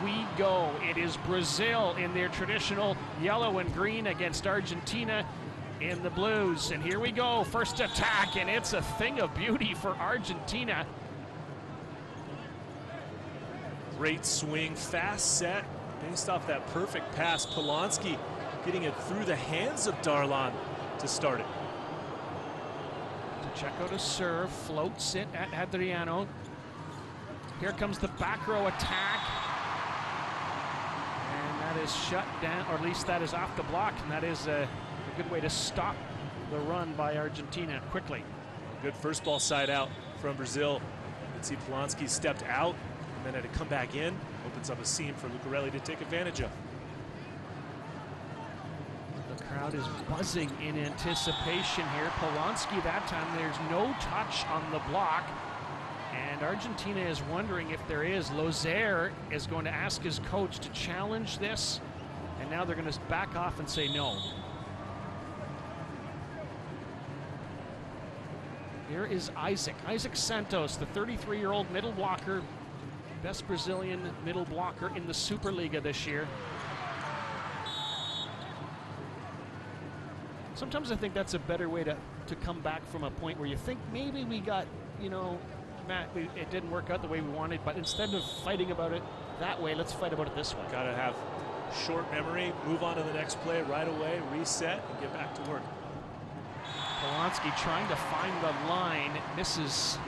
we go. It is Brazil in their traditional yellow and green against Argentina in the blues. And here we go, first attack, and it's a thing of beauty for Argentina. Great swing, fast set, based off that perfect pass. Polanski getting it through the hands of Darlan to start it. Pacheco to serve, floats it at Adriano. Here comes the back row attack. And that is shut down, or at least that is off the block, and that is a good way to stop the run by Argentina quickly. Good first ball side out from Brazil. You can see Polanski stepped out and then had to come back in. Opens up a seam for Lucarelli to take advantage of. The crowd is buzzing in anticipation here. Polanski that time, there's no touch on the block. And Argentina is wondering if there is. Lozier is going to ask his coach to challenge this. And now they're going to back off and say no. Here is Isaac Santos, the 33-year-old middle blocker, best Brazilian middle blocker in the Superliga this year. Sometimes I think that's a better way to come back from a point where you think maybe we got, you know, Matt, it didn't work out the way we wanted, but instead of fighting about it that way, let's fight about it this way. Gotta have short memory, move on to the next play right away, reset, and get back to work. Polanski trying to find the line, misses.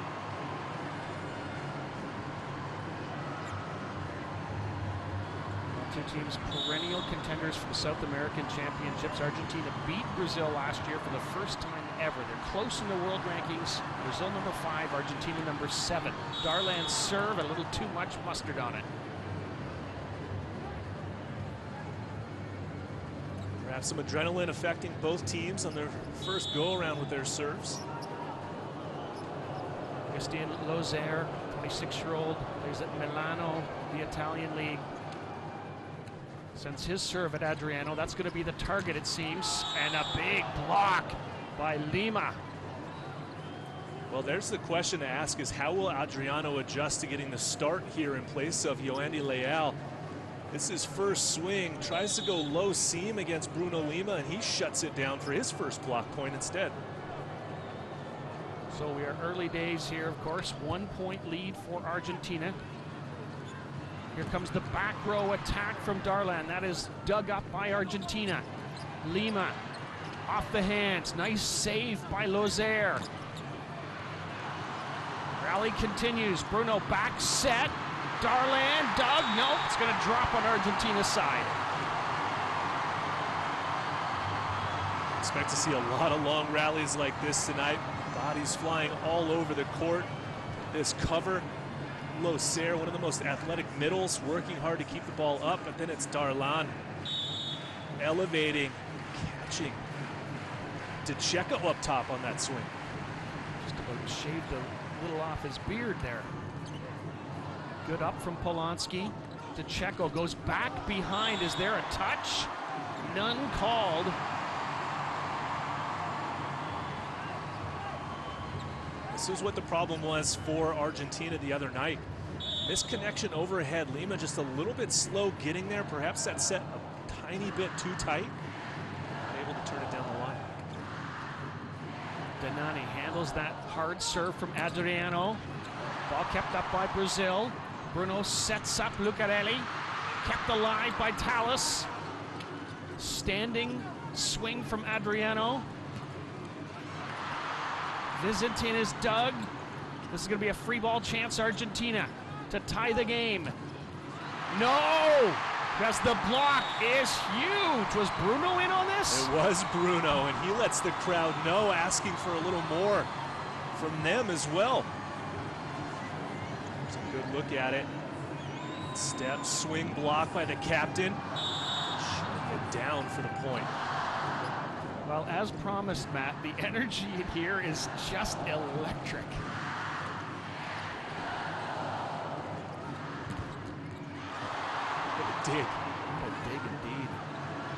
Two teams perennial contenders for the South American Championships. Argentina beat Brazil last year for the first time ever. They're close in the world rankings. Brazil number 5, Argentina number 7. Darlan's serve, a little too much mustard on it. Perhaps some adrenaline affecting both teams on their first go-around with their serves. Christian Lozier, 26-year-old, plays at Milano, the Italian league. Sends his serve at Adriano. That's going to be the target, it seems. And a big block by Lima. Well, there's the question to ask is how will Adriano adjust to getting the start here in place of Yoandy Leal? This is his first swing, tries to go low seam against Bruno Lima, and he shuts it down for his first block point instead. So we are early days here, of course. 1-point lead for Argentina. Here comes the back row attack from Darlan. That is dug up by Argentina. Lima off the hands. Nice save by Lozier. Rally continues. Bruno back set. Darlan dug. Nope, it's going to drop on Argentina's side. Expect to see a lot of long rallies like this tonight. Bodies flying all over the court. This cover. Lozier, one of the most athletic middles, working hard to keep the ball up, but then it's Darlan elevating, catching. Pacheco up top on that swing. Just about shaved a little off his beard there. Good up from Polanski. Pacheco goes back behind. Is there a touch? None called. This is what the problem was for Argentina the other night. Misconnection overhead. Lima just a little bit slow getting there. Perhaps that set a tiny bit too tight. Able to turn it down the line. Danani handles that hard serve from Adriano. Ball kept up by Brazil. Bruno sets up Lucarelli. Kept alive by Talles. Standing swing from Adriano. Vizintin is dug. This is going to be a free ball chance, Argentina, to tie the game. No! Because the block is huge. Was Bruno in on this? It was Bruno, and he lets the crowd know, asking for a little more from them as well. There's a good look at it. Step, swing, block by the captain. Shutting it down for the point. Well, as promised, Matt, the energy in here is just electric. What a dig. What a dig indeed.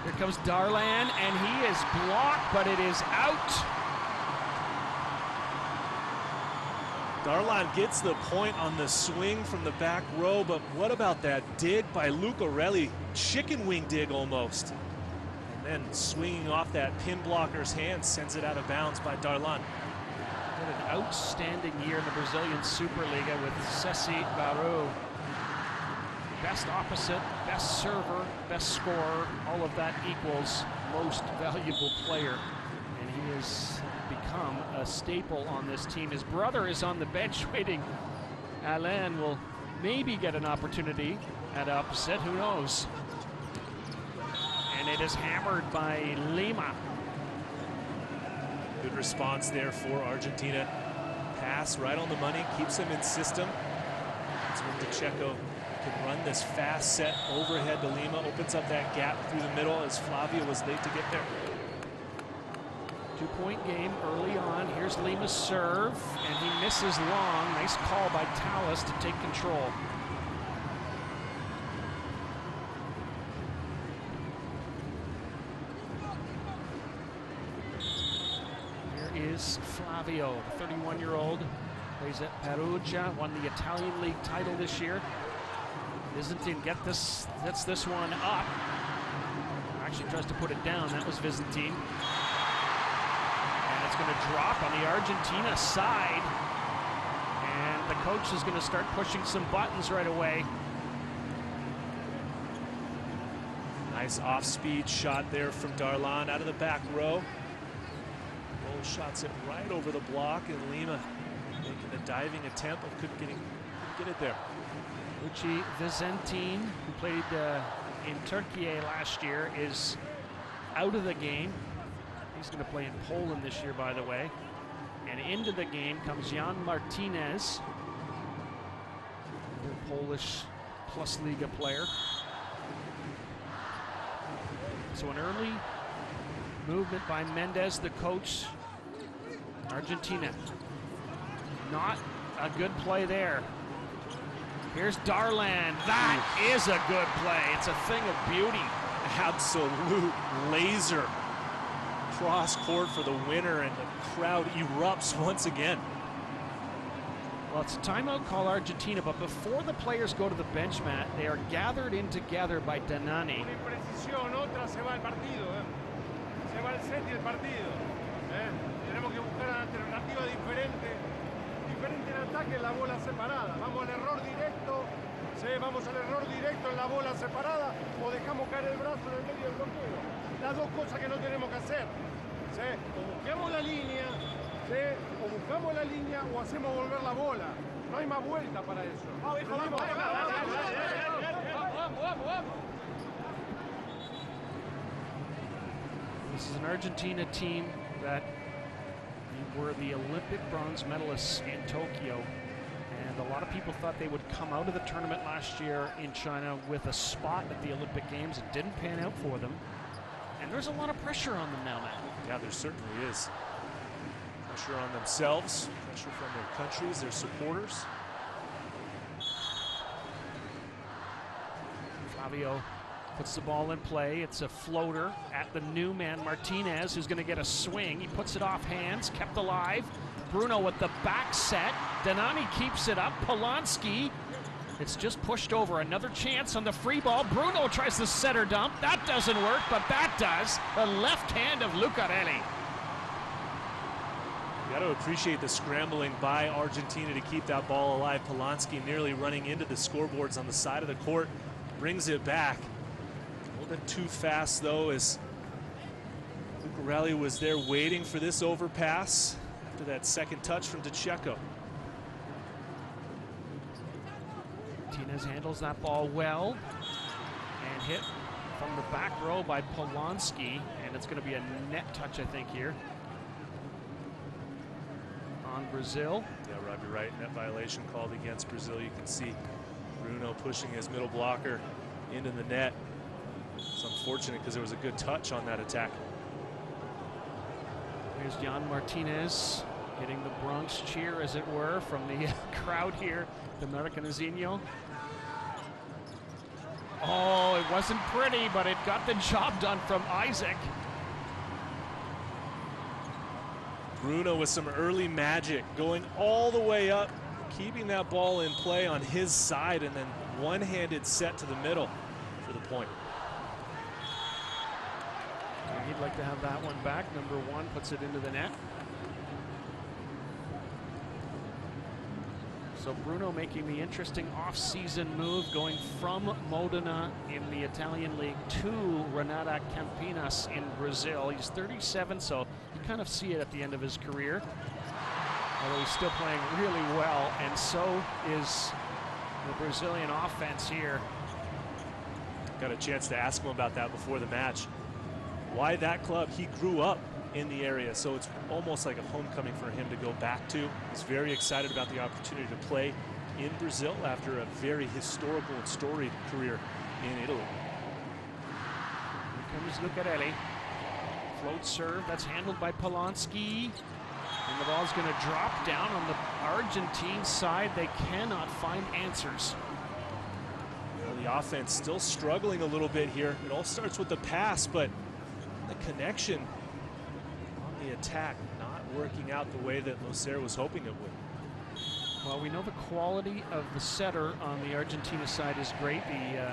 Here comes Darlan, and he is blocked, but it is out. Darlan gets the point on the swing from the back row, but what about that dig by Lucarelli? Chicken wing dig almost. And then swinging off that pin blocker's hand, sends it out of bounds by Darlan. Had an outstanding year in the Brazilian Superliga with Ceci Barreau. Best opposite, best server, best scorer, all of that equals most valuable player. And he has become a staple on this team. His brother is on the bench waiting. Alain will maybe get an opportunity at opposite, who knows? And it is hammered by Lima. Good response there for Argentina. Pass right on the money, keeps him in system. That's when DeCecco can run this fast set overhead to Lima, opens up that gap through the middle as Flavio was late to get there. 2-point game early on. Here's Lima's serve, and he misses long. Nice call by Tallis to take control. Here is Flavio, the 31-year-old. Plays at Perugia, won the Italian League title this year. Byzantine gets this one up. Actually tries to put it down. That was Byzantine. And it's going to drop on the Argentina side. And the coach is going to start pushing some buttons right away. Nice off-speed shot there from Darlan out of the back row. Roll shots it right over the block, and Lima making a diving attempt, but couldn't get it there. Luci Vicentin, who played in Turkey last year, is out of the game. He's going to play in Poland this year, by the way. And into the game comes Jan Martinez, another Polish Plus Liga player. So an early movement by Mendes, the coach. Argentina. Not a good play there. Here's Darlan. That is a good play. It's a thing of beauty. Absolute laser cross court for the winner, and the crowd erupts once again. Well, it's a timeout call Argentina, but before the players go to the bench mat, they are gathered in together by Danani. Tenemos que buscar una alternativa diferente en ataque en la bola separada. Vamos al error directo, ¿sí? Vamos al error directo en la bola separada, o dejamos caer el brazo en el medio del bloqueo. Las dos cosas que no tenemos que hacer, ¿sí? O buscamos la línea, ¿sí? O hacemos volver la bola. No hay más vuelta para eso. Vamos. This is an Argentina team that were the Olympic bronze medalists in Tokyo, and a lot of people thought they would come out of the tournament last year in China with a spot at the Olympic Games. It didn't pan out for them, and there's a lot of pressure on them now, Matt. Yeah, there certainly is. Pressure on themselves, pressure from their countries, their supporters. Flavio puts the ball in play. It's a floater at the new man, Martinez, who's going to get a swing. He puts it off hands, kept alive. Bruno with the back set. Danani keeps it up. Polanski, it's just pushed over. Another chance on the free ball. Bruno tries the center dump. That doesn't work, but that does. The left hand of Lucarelli. You got to appreciate the scrambling by Argentina to keep that ball alive. Polanski nearly running into the scoreboards on the side of the court. Brings it back. A little bit too fast, though, as Lucarelli was there waiting for this overpass after that second touch from DeCecco. Martinez handles that ball well and hit from the back row by Polanski, and it's going to be a net touch, I think, here on Brazil. Yeah, Rob, you're right. Net violation called against Brazil. You can see Bruno pushing his middle blocker into the net. It's unfortunate because there was a good touch on that attack. Here's Jan Martinez getting the Bronx cheer, as it were, from the crowd here at Americanizino. Oh, it wasn't pretty, but it got the job done from Isaac. Bruno with some early magic, going all the way up, keeping that ball in play on his side, and then one-handed set to the middle for the point. He'd like to have that one back. Number 1 puts it into the net. So Bruno making the interesting off-season move, going from Modena in the Italian league to Renata Campinas in Brazil. He's 37, so you kind of see it at the end of his career. Although he's still playing really well, and so is the Brazilian offense here. Got a chance to ask him about that before the match. Why that club? He grew up in the area, so it's almost like a homecoming for him to go back to. He's very excited about the opportunity to play in Brazil after a very historical and storied career in Italy. Here comes Lucarelli. Float serve, that's handled by Polanski. And the ball's going to drop down on the Argentine side. They cannot find answers. Well, the offense still struggling a little bit here. It all starts with the pass, but the connection on the attack not working out the way that Loser was hoping it would. Well, we know the quality of the setter on the Argentina side is great. The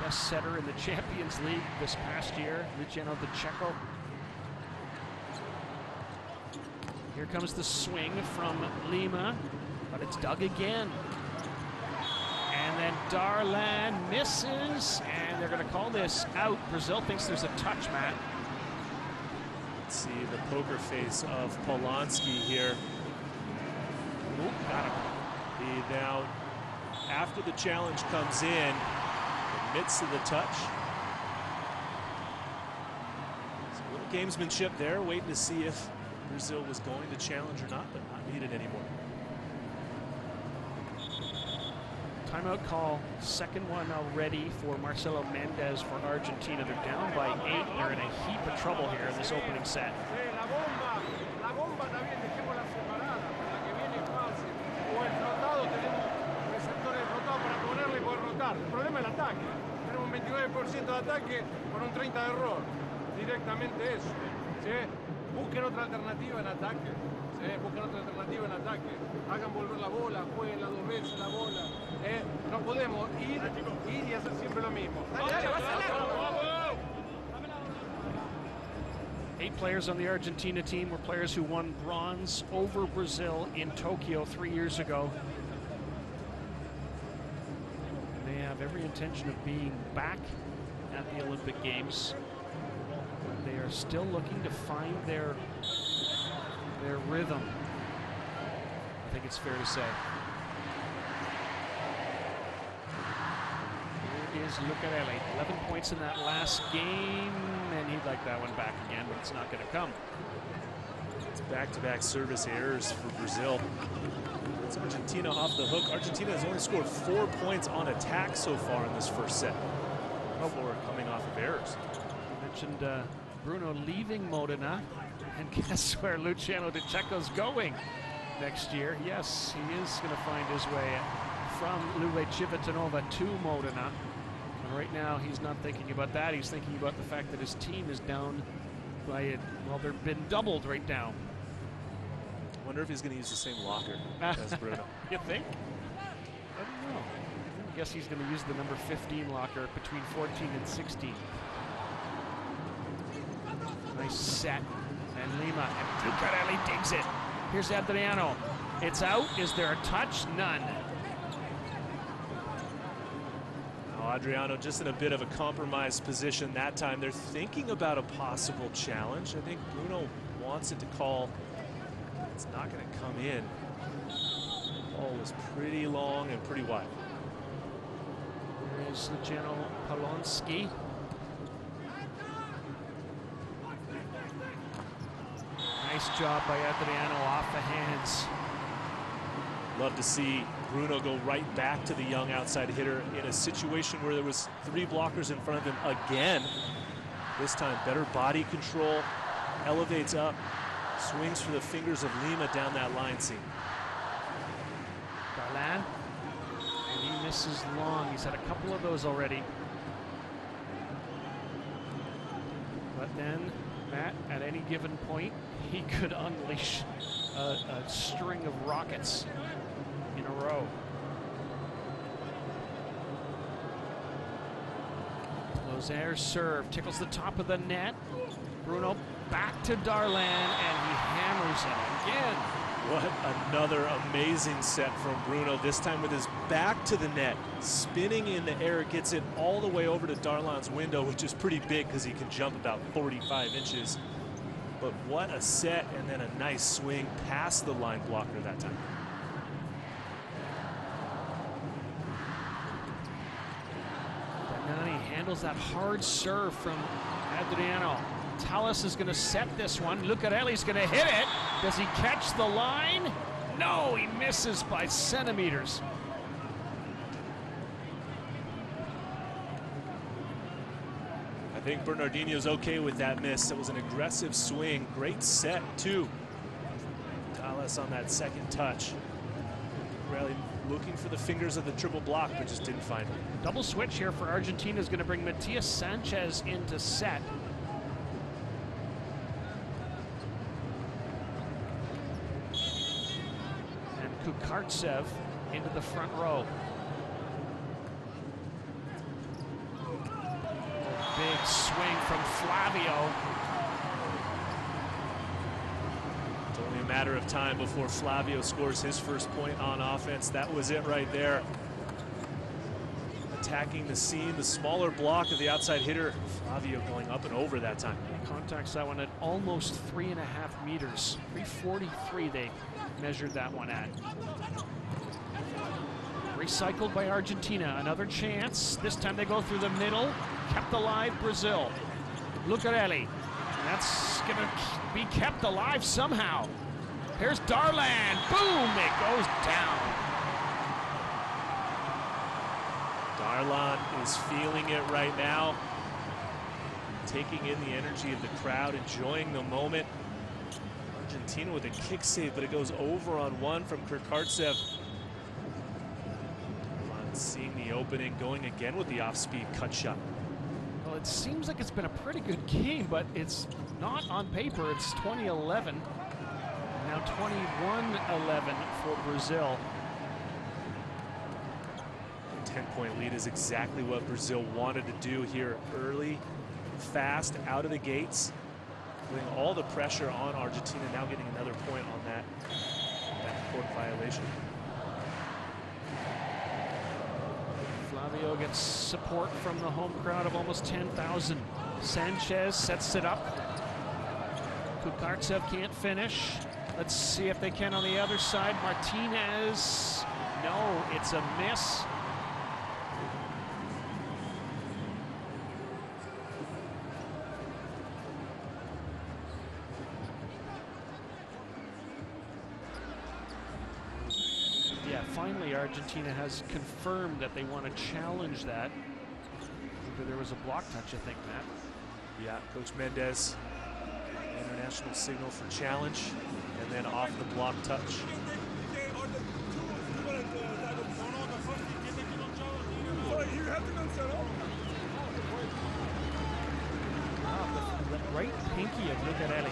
best setter in the Champions League this past year, Luciano De Checo. Here comes the swing from Lima, but it's dug again. And then Darlan misses, and they're going to call this out. Brazil thinks there's a touch, Matt. Let's see the poker face of Polanski here. Ooh, got him. He now, after the challenge comes in, admits to the touch. So a little gamesmanship there, waiting to see if Brazil was going to challenge or not, but not needed anymore. Timeout call, second one already for Marcelo Mendez for Argentina. They're down by 8. They're in a heap of trouble here in this opening set. La bomba también dejémosla separada para que viene fácil. O el rotado, tenemos receptores rotados para ponerle y poder rotar. El problema es el ataque. Tenemos un 29% de ataque con un 30% de error. Directamente eso. ¿Sí? Busquen otra alternativa en ataque. ¿Sí? Busquen otra alternativa en ataque. Hagan volver la bola, jueguenla 2 veces la bola. No podemos ir y hacer siempre lo mismo. Dale, dale, 8 players on the Argentina team were players who won bronze over Brazil in Tokyo 3 years ago. They have every intention of being back at the Olympic Games. They are still looking to find their rhythm, I think it's fair to say. Here is Lucarelli, 11 points in that last game, and he'd like that one back again, but it's not going to come. It's back-to-back service errors for Brazil. It's Argentina off the hook. Argentina has only scored 4 points on attack so far in this first set before coming off of errors. You mentioned Bruno leaving Modena, and guess where Luciano De Checo's going next year? Yes, he is going to find his way from Lule Civitanova to Modena. And right now, he's not thinking about that. He's thinking about the fact that his team is down by it. Well, they've been doubled right now. I wonder if he's going to use the same locker as Bruno. You think? I don't know. I guess he's going to use the number 15 locker between 14 and 16. Nice set. And Lima. And Lucarelli digs it. Here's Adriano. It's out. Is there a touch? None. Adriano just in a bit of a compromised position that time. They're thinking about a possible challenge. I think Bruno wants it to call. It's not going to come in. The ball was pretty long and pretty wide. There's Luciano Polanski. Nice job by Adriano off the hands. Love to see Bruno go right back to the young outside hitter in a situation where there was 3 blockers in front of him again. This time better body control, elevates up, swings for the fingers of Lima down that line seam. Darlan, and he misses long. He's had a couple of those already. But then Matt, at any given point, he could unleash a string of rockets in a row. Lozaire's serve tickles the top of the net. Bruno back to Darlan, and he hammers it again. What another amazing set from Bruno, this time with his back to the net. Spinning in the air, gets it all the way over to Darlan's window, which is pretty big because he can jump about 45 inches. But what a set, and then a nice swing past the line blocker that time. Bernani handles that hard serve from Adriano. Tallis is going to set this one. Lucarelli's going to hit it. Does he catch the line? No, he misses by centimeters. I think Bernardino's okay with that miss. It was an aggressive swing. Great set, too. Tallis on that second touch. Really looking for the fingers of the triple block, but just didn't find it. Double switch here for Argentina is going to bring Matias Sanchez into set. Kukartsev into the front row. Big swing from Flavio. It's only a matter of time before Flavio scores his first point on offense. That was it right there. Attacking the seam, the smaller block of the outside hitter. Flavio going up and over that time. He contacts that one at almost 3.5 meters. 343 they measured that one at. Recycled by Argentina. Another chance. This time they go through the middle. Kept alive Brazil. Lucarelli. And that's going to be kept alive somehow. Here's Darlan. Boom! It goes down. Darlan is feeling it right now. Taking in the energy of the crowd, enjoying the moment. Argentina with a kick save, but it goes over on one from Kukartsev. Seeing the opening, going again with the off-speed cut shot. Well, it seems like it's been a pretty good game, but it's not on paper. It's 20-11. Now 21-11 for Brazil. A 10-point lead is exactly what Brazil wanted to do here early, fast, out of the gates. Putting all the pressure on Argentina, now getting another point on that court violation. Flavio gets support from the home crowd of almost 10,000. Sanchez sets it up. Kukartsev can't finish. Let's see if they can on the other side. Martinez, no, it's a miss. Yeah, finally Argentina has confirmed that they want to challenge that. There was a block touch, I think, Matt. Yeah, Coach Mendez, international signal for challenge, and then off the block touch. Wow, the right pinky of Lucarelli.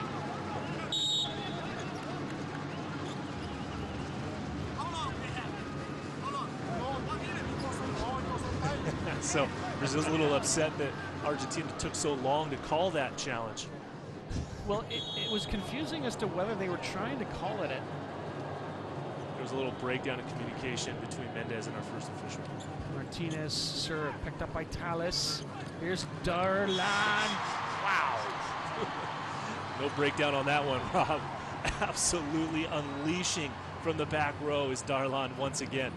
So Brazil's a little upset that Argentina took so long to call that challenge. Well, it was confusing as to whether they were trying to call it. There was a little breakdown in communication between Mendez and our first official. Martinez serve picked up by Tallis. Here's Darlan. Wow. No breakdown on that one, Rob. Absolutely unleashing from the back row is Darlan once again.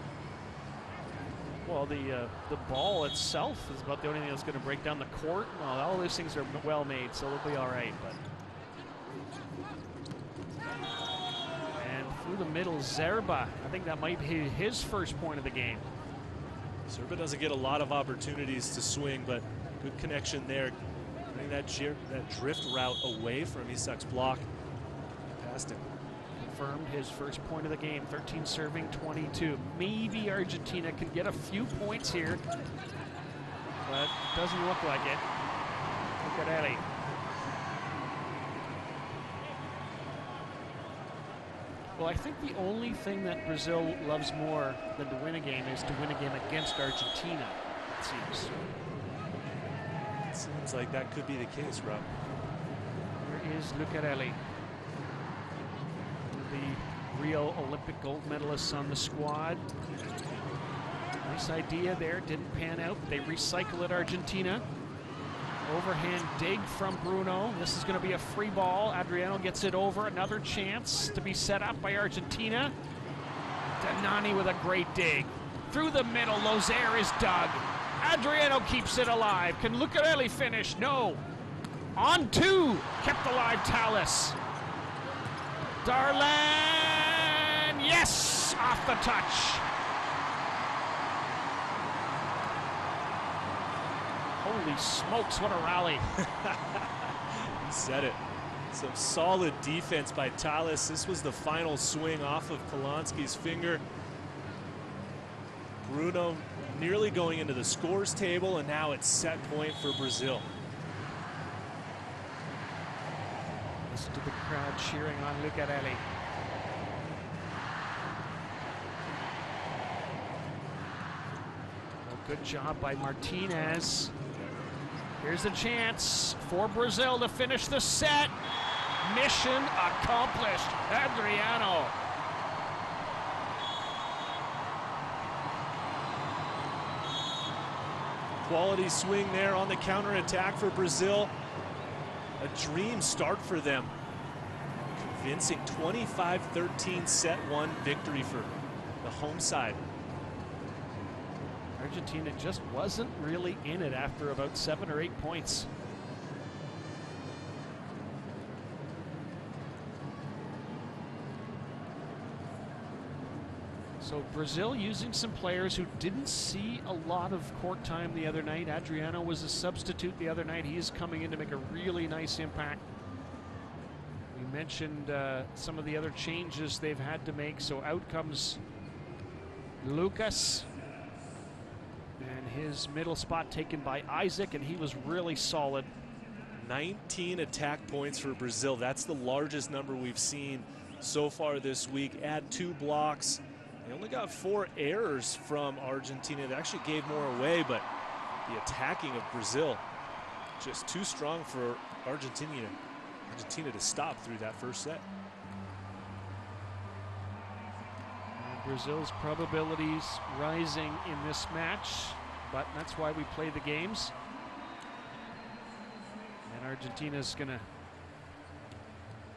Well, the ball itself is about the only thing that's going to break down the court. Well, all these things are well made, so they'll be all right. But and through the middle, Zerba. I think that might be his first point of the game. Zerba doesn't get a lot of opportunities to swing, but good connection there. Getting that drift route away from Isak's block. Past him. Confirmed his first point of the game, 13 serving, 22. Maybe Argentina can get a few points here, but it doesn't look like it. Look at Eddie. Well, I think the only thing that Brazil loves more than to win a game is to win a game against Argentina, it seems. It seems like that could be the case, Rob. Here is Lucarelli. The Rio Olympic gold medalists on the squad. Nice idea there, didn't pan out. They recycle it, Argentina. Overhand dig from Bruno. This is going to be a free ball. Adriano gets it over. Another chance to be set up by Argentina. Danani with a great dig. Through the middle, Lozier is dug. Adriano keeps it alive. Can Lucarelli finish? No. On two. Kept alive, Tallis. Darlan, yes! Off the touch. Holy smokes, what a rally. He said it. Some solid defense by Tallis. This was the final swing off of Polanski's finger. Bruno nearly going into the scores table, and now it's set point for Brazil. Listen to the crowd cheering on Lucarelli. Well, good job by Martinez. Here's a chance for Brazil to finish the set. Mission accomplished. Adriano. Quality swing there on the counterattack for Brazil. A dream start for them. Convincing 25-13 set one victory for the home side. Argentina just wasn't really in it after about 7 or 8 points. So Brazil using some players who didn't see a lot of court time the other night. Adriano was a substitute the other night. He is coming in to make a really nice impact. We mentioned some of the other changes they've had to make. So out comes Lucas. And his middle spot taken by Isaac, and he was really solid. 19 attack points for Brazil. That's the largest number we've seen so far this week. Add 2 blocks. They only got 4 errors from Argentina. They actually gave more away, but the attacking of Brazil just too strong for Argentina to stop through that first set. Brazil's probabilities rising in this match, but that's why we play the games. And Argentina's gonna,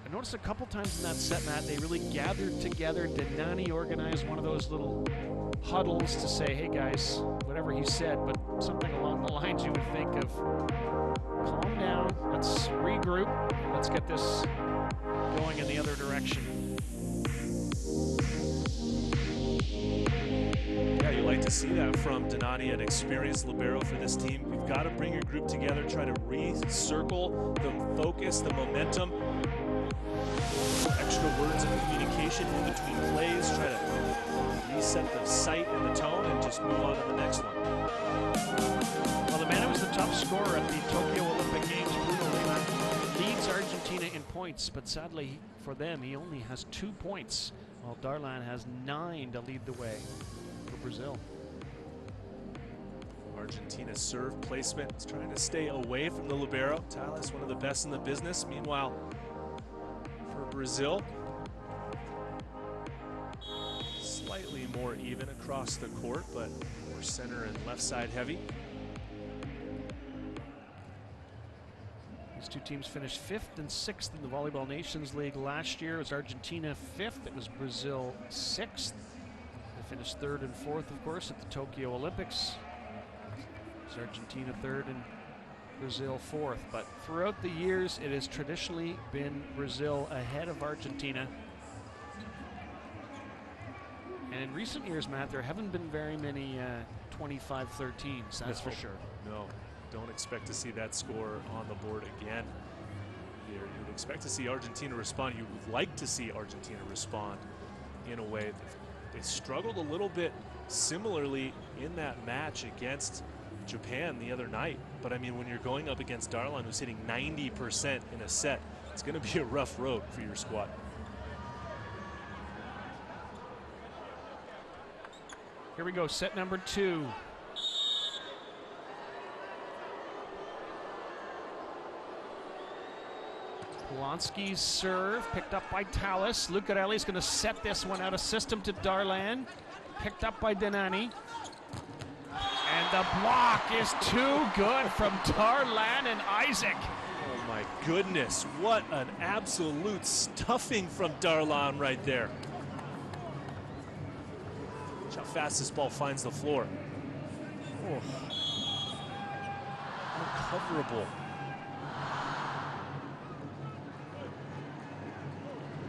I noticed a couple times in that set, Matt, they really gathered together. Danani organized one of those little huddles to say, hey guys, whatever he said, but something along the lines you would think of, calm down, let's regroup, let's get this going in the other direction. Yeah, you like to see that from Danani, an experienced libero for this team. You've got to bring your group together, try to recircle the focus, the momentum. Extra words of communication in between plays, try to reset the sight and the tone, and just move on to the next one. Well, the man who was the top scorer at the Tokyo Olympic Games, Bruno Lima, leads Argentina in points, but sadly for them, he only has 2 points, while Darlan has 9 to lead the way for Brazil. Argentina's serve placement is trying to stay away from the libero. Tallis, one of the best in the business. Meanwhile, for Brazil, slightly more even across the court, but more center and left side heavy. These two teams finished 5th and 6th in the Volleyball Nations League last year. It was Argentina 5th, it was Brazil 6th. They finished 3rd and 4th, of course, at the Tokyo Olympics. It was Argentina 3rd and Brazil 4th. But throughout the years, it has traditionally been Brazil ahead of Argentina. And in recent years, Matt, there haven't been very many 25-13s, that's for sure. No, don't expect to see that score on the board again. You would expect to see Argentina respond. You would like to see Argentina respond in a way. They struggled a little bit similarly in that match against Japan the other night. But I mean, when you're going up against Darlan, who's hitting 90% in a set, it's going to be a rough road for your squad. Here we go, set number 2. Polonsky's serve, picked up by Tallis. Lucarelli's going to set this one out of system to Darlan. Picked up by Denani. And the block is too good from Darlan and Isaac. Oh my goodness, what an absolute stuffing from Darlan right there. Watch how fast this ball finds the floor. Oh. Uncoverable.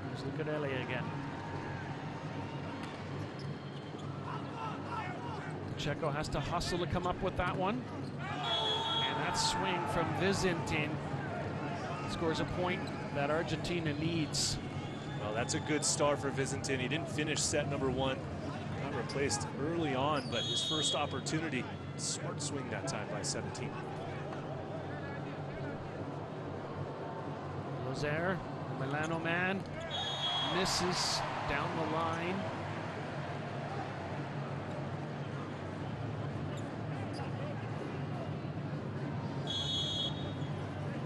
There's Lucarelli again. Checo has to hustle to come up with that one. And that swing from Vizintin scores a point that Argentina needs. Well, that's a good start for Vizintin. He didn't finish set number 1. Got replaced early on, but his first opportunity. Smart swing that time by 17. Lozair, the Milano man, misses down the line.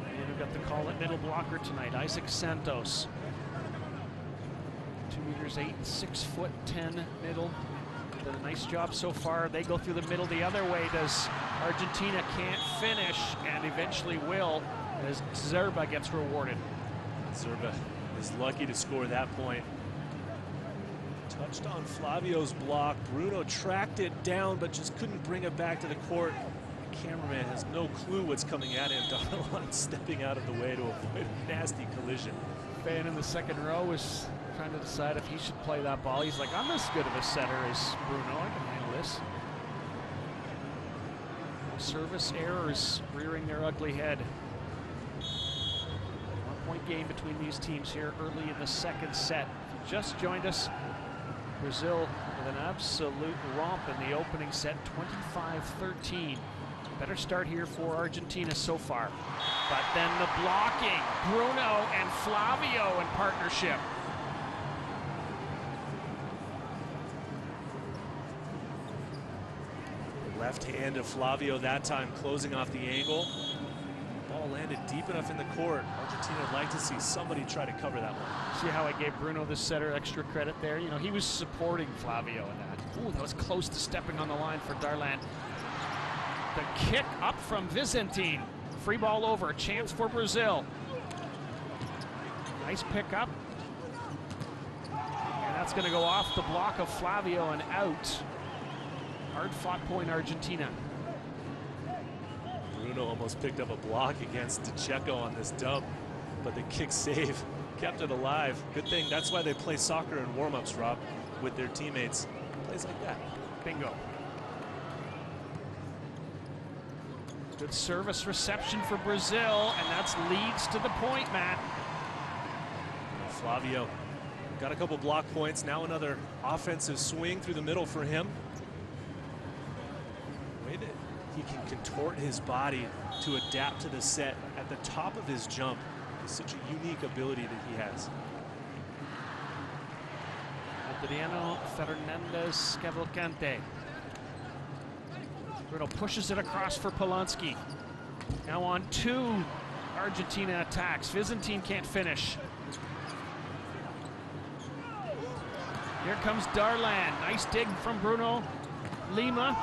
And we've got the call at middle blocker tonight, Isaac Santos. 2'8", 6'10" middle. Did a nice job so far. They go through the middle the other way. Does Argentina can't finish and eventually will as Zerba gets rewarded. Zerba is lucky to score that point. Touched on Flavio's block. Bruno tracked it down but just couldn't bring it back to the court. The cameraman has no clue what's coming at him. Darlan stepping out of the way to avoid a nasty collision. Fan in the second row was trying to decide if he should play that ball. He's like, I'm as good of a setter as Bruno. I can handle this. Service errors rearing their ugly head. 1-point game between these teams here early in the second set. If you just joined us, Brazil with an absolute romp in the opening set, 25-13. Better start here for Argentina so far. But then the blocking, Bruno and Flavio in partnership. Left hand of Flavio that time, closing off the angle. Ball landed deep enough in the court. Argentina would like to see somebody try to cover that one. See how I gave Bruno the setter extra credit there? You know, he was supporting Flavio in that. Ooh, that was close to stepping on the line for Darlan. The kick up from Vizintin. Free ball over, chance for Brazil. Nice pick up. And that's going to go off the block of Flavio and out. Hard fought point, Argentina. Bruno almost picked up a block against Checo on this dump, but the kick save kept it alive. Good thing, that's why they play soccer in warm-ups, Rob, with their teammates. Plays like that. Bingo. Good service reception for Brazil, and that leads to the point, Matt. Flavio got a couple block points. Now another offensive swing through the middle for him. The way that he can contort his body to adapt to the set at the top of his jump is such a unique ability that he has. Adriano Fernandez Cavalcante. Bruno pushes it across for Polonsky. Now on 2 Argentina attacks. Vizintin can't finish. Here comes Darlan. Nice dig from Bruno Lima.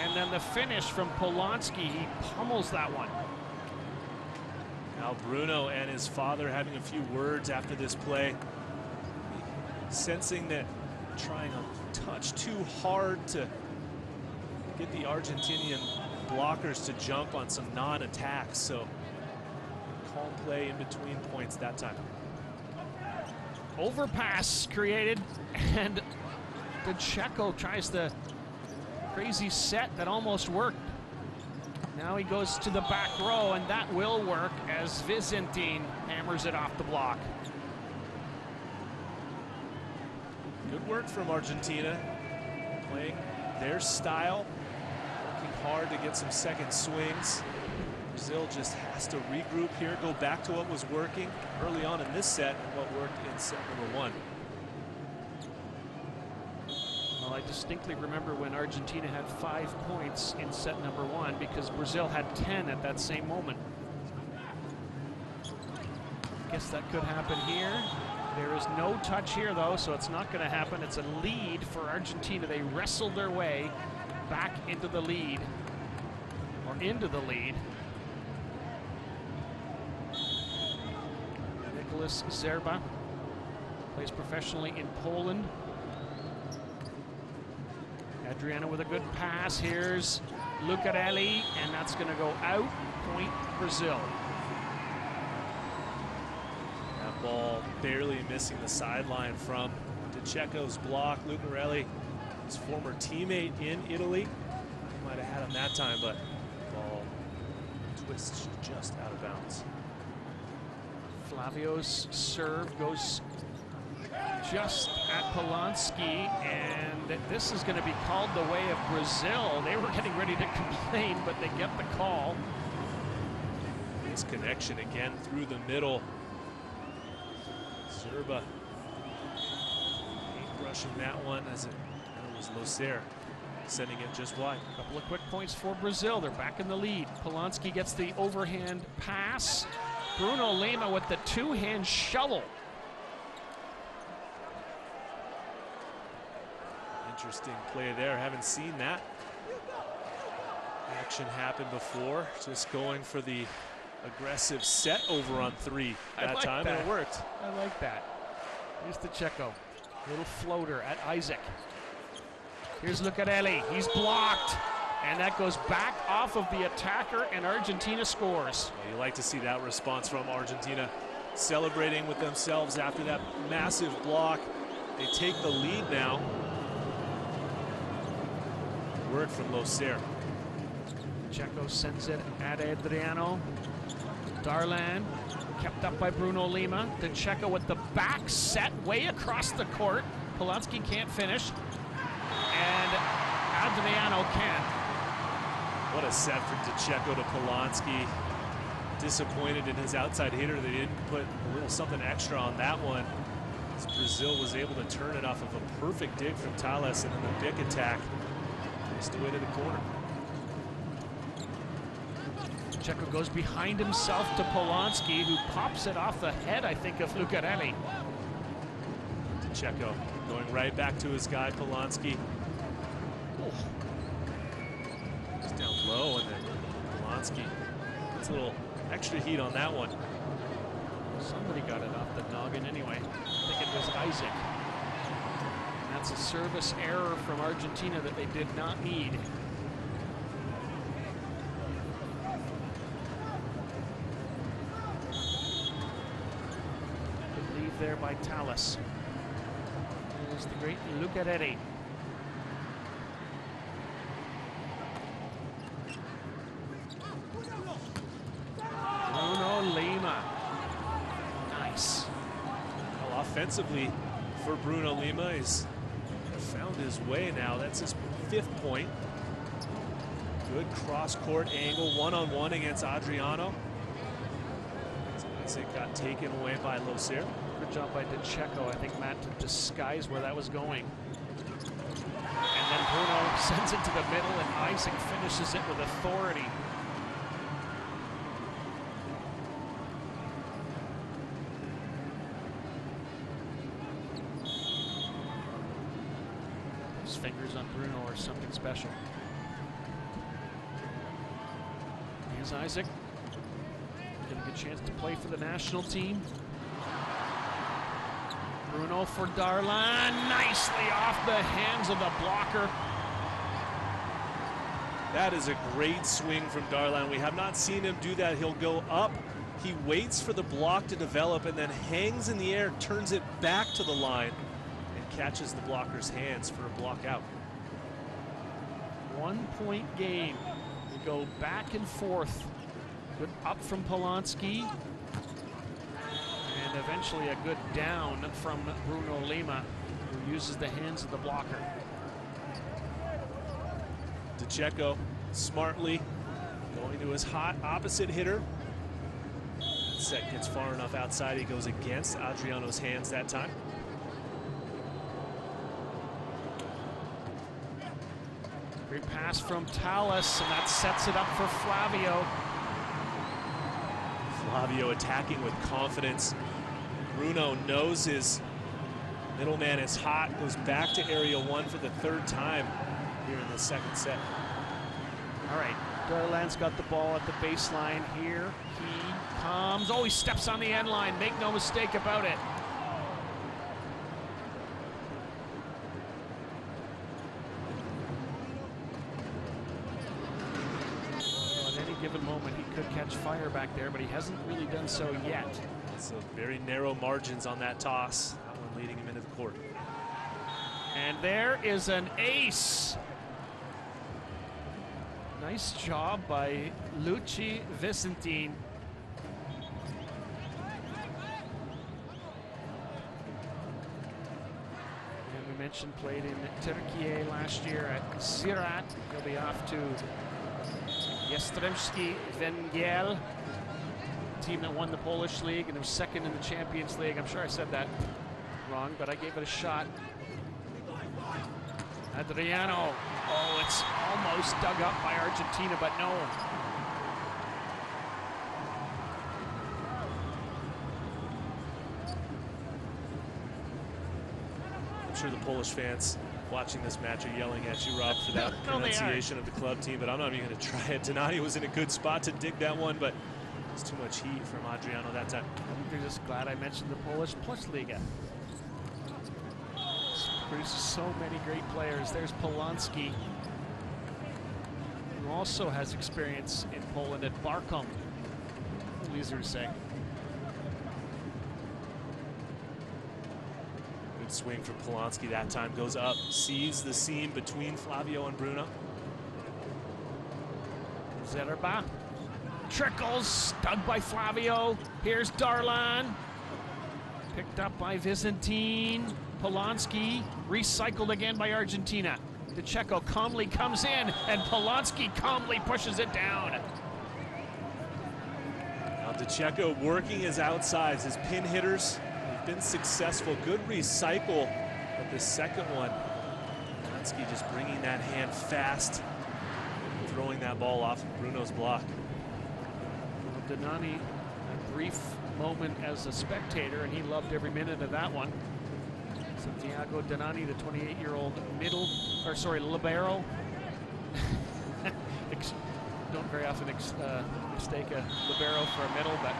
And then the finish from Polonsky. He pummels that one. Now Bruno and his father having a few words after this play. Sensing that trying a touch too hard to get the Argentinian blockers to jump on some non-attacks. So calm play in between points that time. Overpass created, and the Checo tries the crazy set that almost worked. Now he goes to the back row, and that will work as Vizintin hammers it off the block. Good work from Argentina, playing their style, working hard to get some second swings. Brazil just has to regroup here, go back to what was working early on in this set and what worked in set number 1. Well, I distinctly remember when Argentina had 5 points in set number 1 because Brazil had 10 at that same moment. Guess that could happen here. There is no touch here though, so it's not going to happen. It's a lead for Argentina. They wrestled their way back into the lead, or into the lead. Nicholas Zerba plays professionally in Poland. Adriano with a good pass. Here's Lucarelli, and that's going to go out. Point Brazil. That ball barely missing the sideline from DeCecco's block. Lucarelli, his former teammate in Italy. He might have had him that time, but the ball twists just out of bounds. Flavio's serve goes just at Polanski, and this is going to be called the way of Brazil. They were getting ready to complain, but they get the call. This connection again through the middle. Zerba brushing that one as it was Loser sending it just wide. A couple of quick points for Brazil. They're back in the lead. Polanski gets the overhand pass. Bruno Lima with the two-hand shovel. Interesting play there. Haven't seen that action happen before. Just going for the aggressive set over on 3 that time, and it worked. I like that. Here's DeCecco. Little floater at Isaac. Here's Lucarelli. He's blocked. And that goes back off of the attacker, and Argentina scores. Well, you like to see that response from Argentina, celebrating with themselves after that massive block. They take the lead now. Word from Loser. Checo sends it at Adriano. Darlan kept up by Bruno Lima. DeCecco with the back set way across the court. Polanski can't finish. And Adriano can. What a set from DeCecco to Polanski. Disappointed in his outside hitter. They didn't put a little something extra on that one, as Brazil was able to turn it off of a perfect dig from Thales, and then the big attack just away to the corner. DeCecco goes behind himself to Polanski, who pops it off the head, I think, of Lucarelli. DeCecco going right back to his guy, Polanski. Just down low, and then Polanski gets a little extra heat on that one. Somebody got it off the noggin anyway. I think it was Isaac. And that's a service error from Argentina that they did not need. Good leave there by Thales. There's the great Lucarelli. Bruno Lima. Nice. Well, offensively for Bruno Lima, he's found his way now. That's his 5th point. Good cross-court angle, one-on-one against Adriano. It got taken away by Loser. Good job by DeCecco, I think, Matt, to disguise where that was going. And then Bruno sends it to the middle, and Isaac finishes it with authority. Those fingers on Bruno are something special. Here's Isaac. Getting a chance to play for the national team. Bruno for Darlan, nicely off the hands of the blocker. That is a great swing from Darlan. We have not seen him do that. He'll go up, he waits for the block to develop, and then hangs in the air, turns it back to the line, and catches the blocker's hands for a block out. 1 point game. We go back and forth. Good up from Polanski. And eventually a good down from Bruno Lima, who uses the hands of the blocker. DeCecco smartly going to his hot opposite hitter. Set gets far enough outside, he goes against Adriano's hands that time. Great pass from Tallis, and that sets it up for Flavio. Flavio attacking with confidence. Bruno knows his middleman is hot, goes back to area one for the third time here in the second set. All right, Darlan's got the ball at the baseline here. He comes, oh, he steps on the end line, make no mistake about it. Given moment he could catch fire back there, but he hasn't really done so yet. So very narrow margins on that toss. That one leading him into the court. And there is an ace. Nice job by Luci Vicentin. And we mentioned played in Turkey last year at Ziraat. He'll be off to Jastrzębski Węgiel, team that won the Polish League and was second in the Champions League. I'm sure I said that wrong, but I gave it a shot. Adriano, oh, it's almost dug up by Argentina, but no. I'm sure the Polish fans watching this match are yelling at you, Rob, for that pronunciation of the club team, but I'm not even going to try it. Donati was in a good spot to dig that one, but it's too much heat from Adriano that time. I think they're just glad I mentioned the Polish Plus Liga. Produces so many great players. There's Polanski, who also has experience in Poland at Barkom, easier to say. Swing from Polanski that time, goes up, sees the seam between Flavio and Bruno. Zerba trickles, dug by Flavio. Here's Darlan, picked up by Vicentin. Polanski recycled again by Argentina. DeCecco calmly comes in, and Polanski calmly pushes it down. Now DeCecco working his outsides, his pin hitters. Been successful, good recycle of the second one. Polanski just bringing that hand fast, throwing that ball off of Bruno's block. Well, Donati, a brief moment as a spectator, and he loved every minute of that one. Santiago Donati, the 28-year-old libero. Don't very often mistake a libero for a middle, but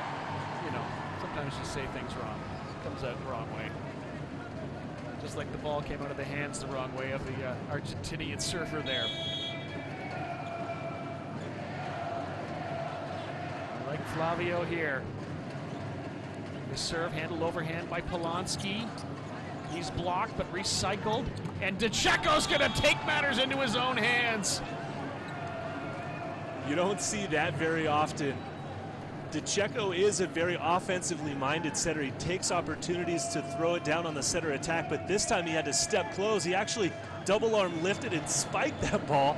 you know, sometimes you say things wrong. Comes out the wrong way. Just like the ball came out of the hands the wrong way of the Argentinian server there. I like Flavio here. The serve handled overhand by Polanski. He's blocked but recycled. And DeCecco's gonna take matters into his own hands. You don't see that very often. DeCecco is a very offensively minded setter. He takes opportunities to throw it down on the setter attack, but this time he had to step close. He actually double arm lifted and spiked that ball.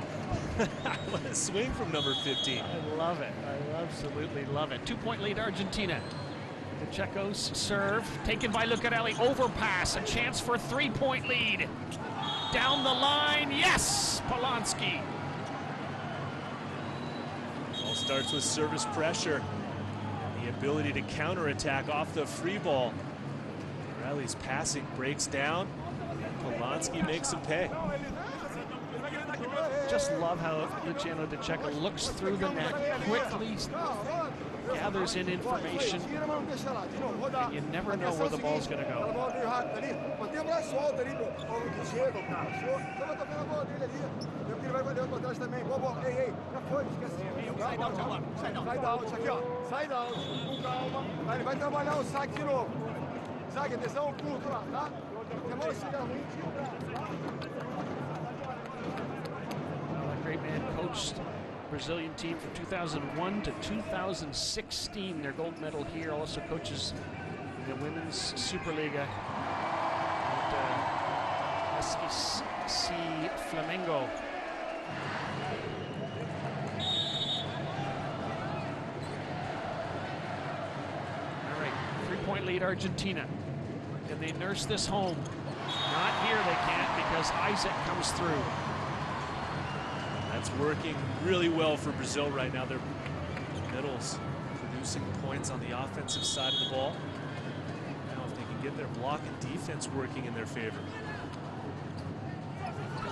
What a swing from number 15. I love it. I absolutely love it. 2-point lead Argentina. DeCecco's serve taken by Lucarelli. Overpass, a chance for a 3-point lead. Down the line, yes, Polanski. All starts with service pressure. The ability to counterattack off the free ball. Riley's passing breaks down. Polanski makes him pay. Just love how Luciano DeCecco looks through the net, quickly gathers in information, and you never know where the ball's going to go. That great man coached Brazilian team from 2001 to 2016. Their gold medal here. Also coaches the Women's Superliga at SEC Flamengo. All right, 3-point lead Argentina. Can they nurse this home? Not here, they can't, because Isaac comes through. That's working really well for Brazil right now. Their middles producing points on the offensive side of the ball. Now if they can get their block and defense working in their favor.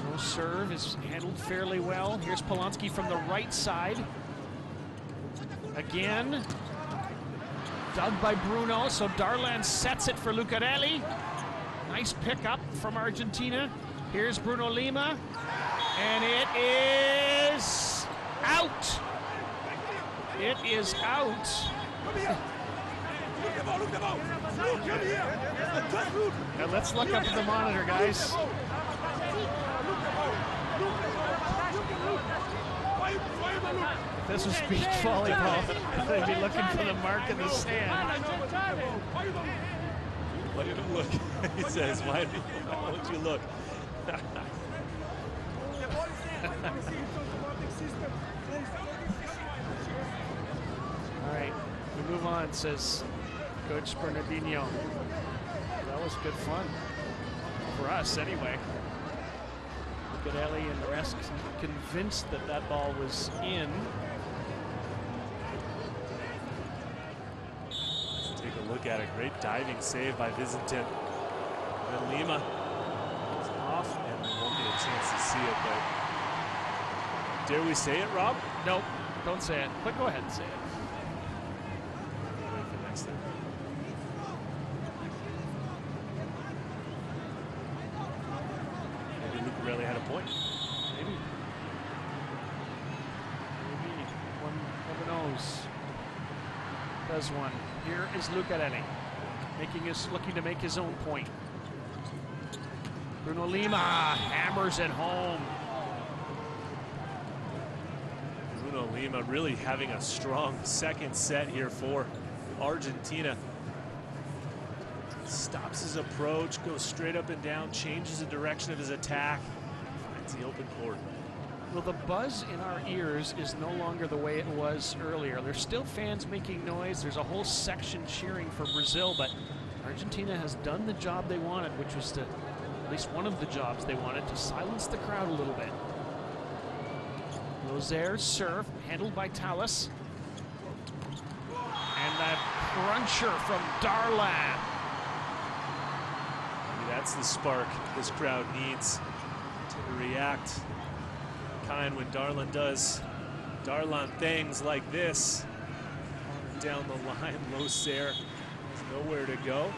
No serve is handled fairly well. Here's Polanski from the right side. Again, dug by Bruno, so Darlan sets it for Lucarelli. Nice pickup from Argentina. Here's Bruno Lima, and it is out. It is out. Now let's look up at the monitor, guys. If this was beach volleyball, they'd be looking for the mark in the sand. Why did you look? He says, why don't you look? All right, we move on, says Coach Bernardino. That was good fun. For us, anyway. Lucarelli and the rest convinced that that ball was in. Let's take a look at it. Great diving save by Vicentin. And Lima is off, and we won't get a chance to see it, but dare we say it, Rob? Nope, don't say it, but go ahead and say it. Wait for next time. Maybe Lucarelli had a point. Maybe. Maybe. One never knows. Does one. Here is Lucarelli, looking to make his own point. Bruno Lima hammers it home. Bruno Lima really having a strong second set here for Argentina. Stops his approach, goes straight up and down, changes the direction of his attack, finds the open court. Well, the buzz in our ears is no longer the way it was earlier. There's still fans making noise. There's a whole section cheering for Brazil, but Argentina has done the job they wanted, which was to, at least one of the jobs they wanted, to silence the crowd a little bit. Lozer's serve, handled by Talles. And that cruncher from Darlan. Maybe that's the spark this crowd needs to react kind when Darlan does Darlan things like this. Down the line, Loser has nowhere to go.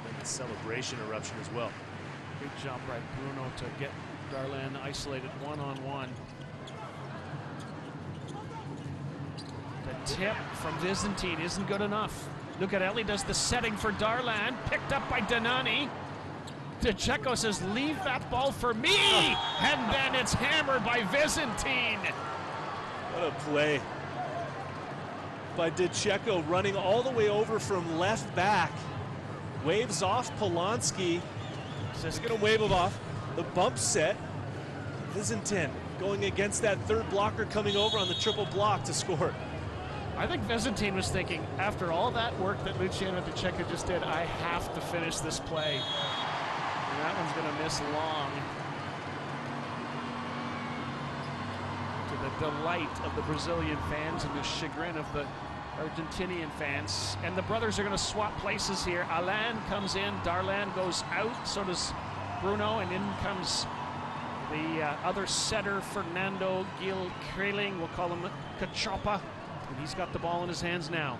And the celebration eruption as well. Good job by Bruno to get Darlan isolated one-on-one. The tip from Vicentin isn't good enough. Lucarelli does the setting for Darlan, picked up by Danani. DeCecco says, leave that ball for me! And then it's hammered by Vicentin. What a play by DeCecco, running all the way over from left back. Waves off Polanski. Just gonna wave him off. The bump set. Vicentin going against that third blocker coming over on the triple block to score. I think Vicentin was thinking, after all that work that Luciano DeCecco just did, I have to finish this play. And that one's gonna miss long. To the delight of the Brazilian fans and the chagrin of the Argentinian fans. And the brothers are gonna swap places here. Alain comes in, Darlan goes out, so does Bruno, and in comes the other setter, Fernando Gil Kreling, we'll call him Cachopa. And he's got the ball in his hands now.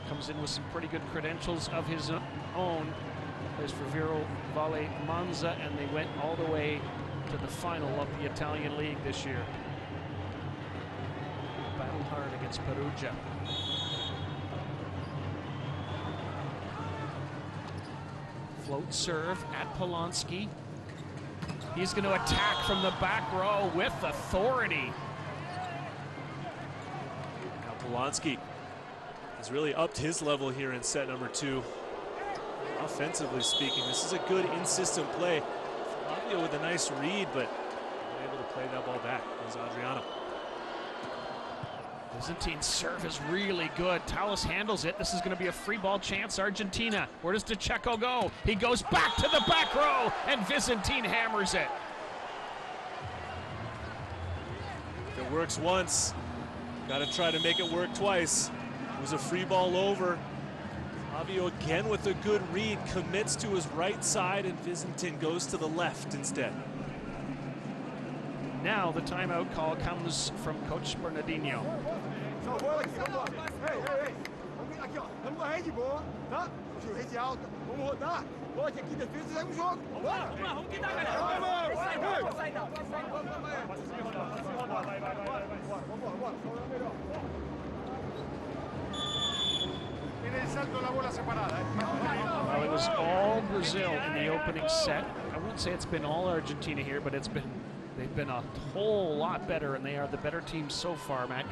Comes in with some pretty good credentials of his own. There's for Volley Monza, and they went all the way to the final of the Italian League this year. Battled hard against Perugia. Float serve at Polanski. He's going to attack from the back row with authority. Polanski has really upped his level here in set number 2. Offensively speaking, this is a good in-system play. Flavio with a nice read, but able to play that ball back. There's Adriano. Vicentin's serve is really good. Talles handles it. This is going to be a free ball chance, Argentina. Where does DeCecco go? He goes back to the back row, and Vicentin hammers it. Works once. Got to try to make it work twice. It was a free ball over. Fabio again with a good read, commits to his right side, and Visintin goes to the left instead. Now the timeout call comes from Coach Bernardino. Well, it was all Brazil in the opening set. I wouldn't say it's been all Argentina here, but they've been a whole lot better, and they are the better team so far. Matt,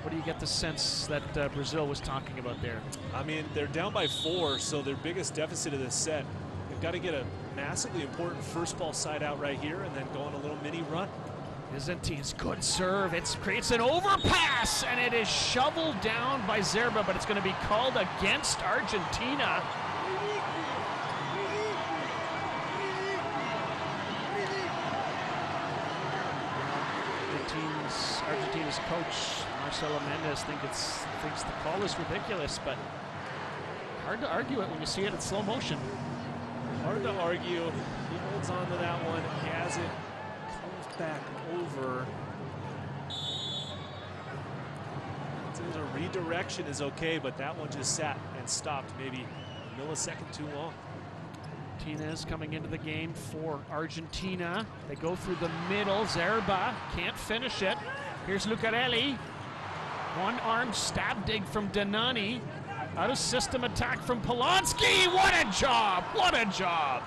what do you get the sense that Brazil was talking about there? I mean, they're down by 4, so their biggest deficit of this set. They've got to get a massively important first ball side out right here and then go on a little mini run. Visintin's good serve. It creates an overpass, and it is shoveled down by Zerba, but it's going to be called against Argentina. Argentina's coach, Marcelo Mendes, thinks the call is ridiculous, but hard to argue it when you see it in slow motion. Hard to argue. He holds on to that one as it comes back over. A redirection is okay, but that one just sat and stopped maybe a millisecond too long. Martinez coming into the game for Argentina. They go through the middle. Zerba can't finish it. Here's Lucarelli. One arm stab dig from Donani. Out of system attack from Polanski. What a job! What a job!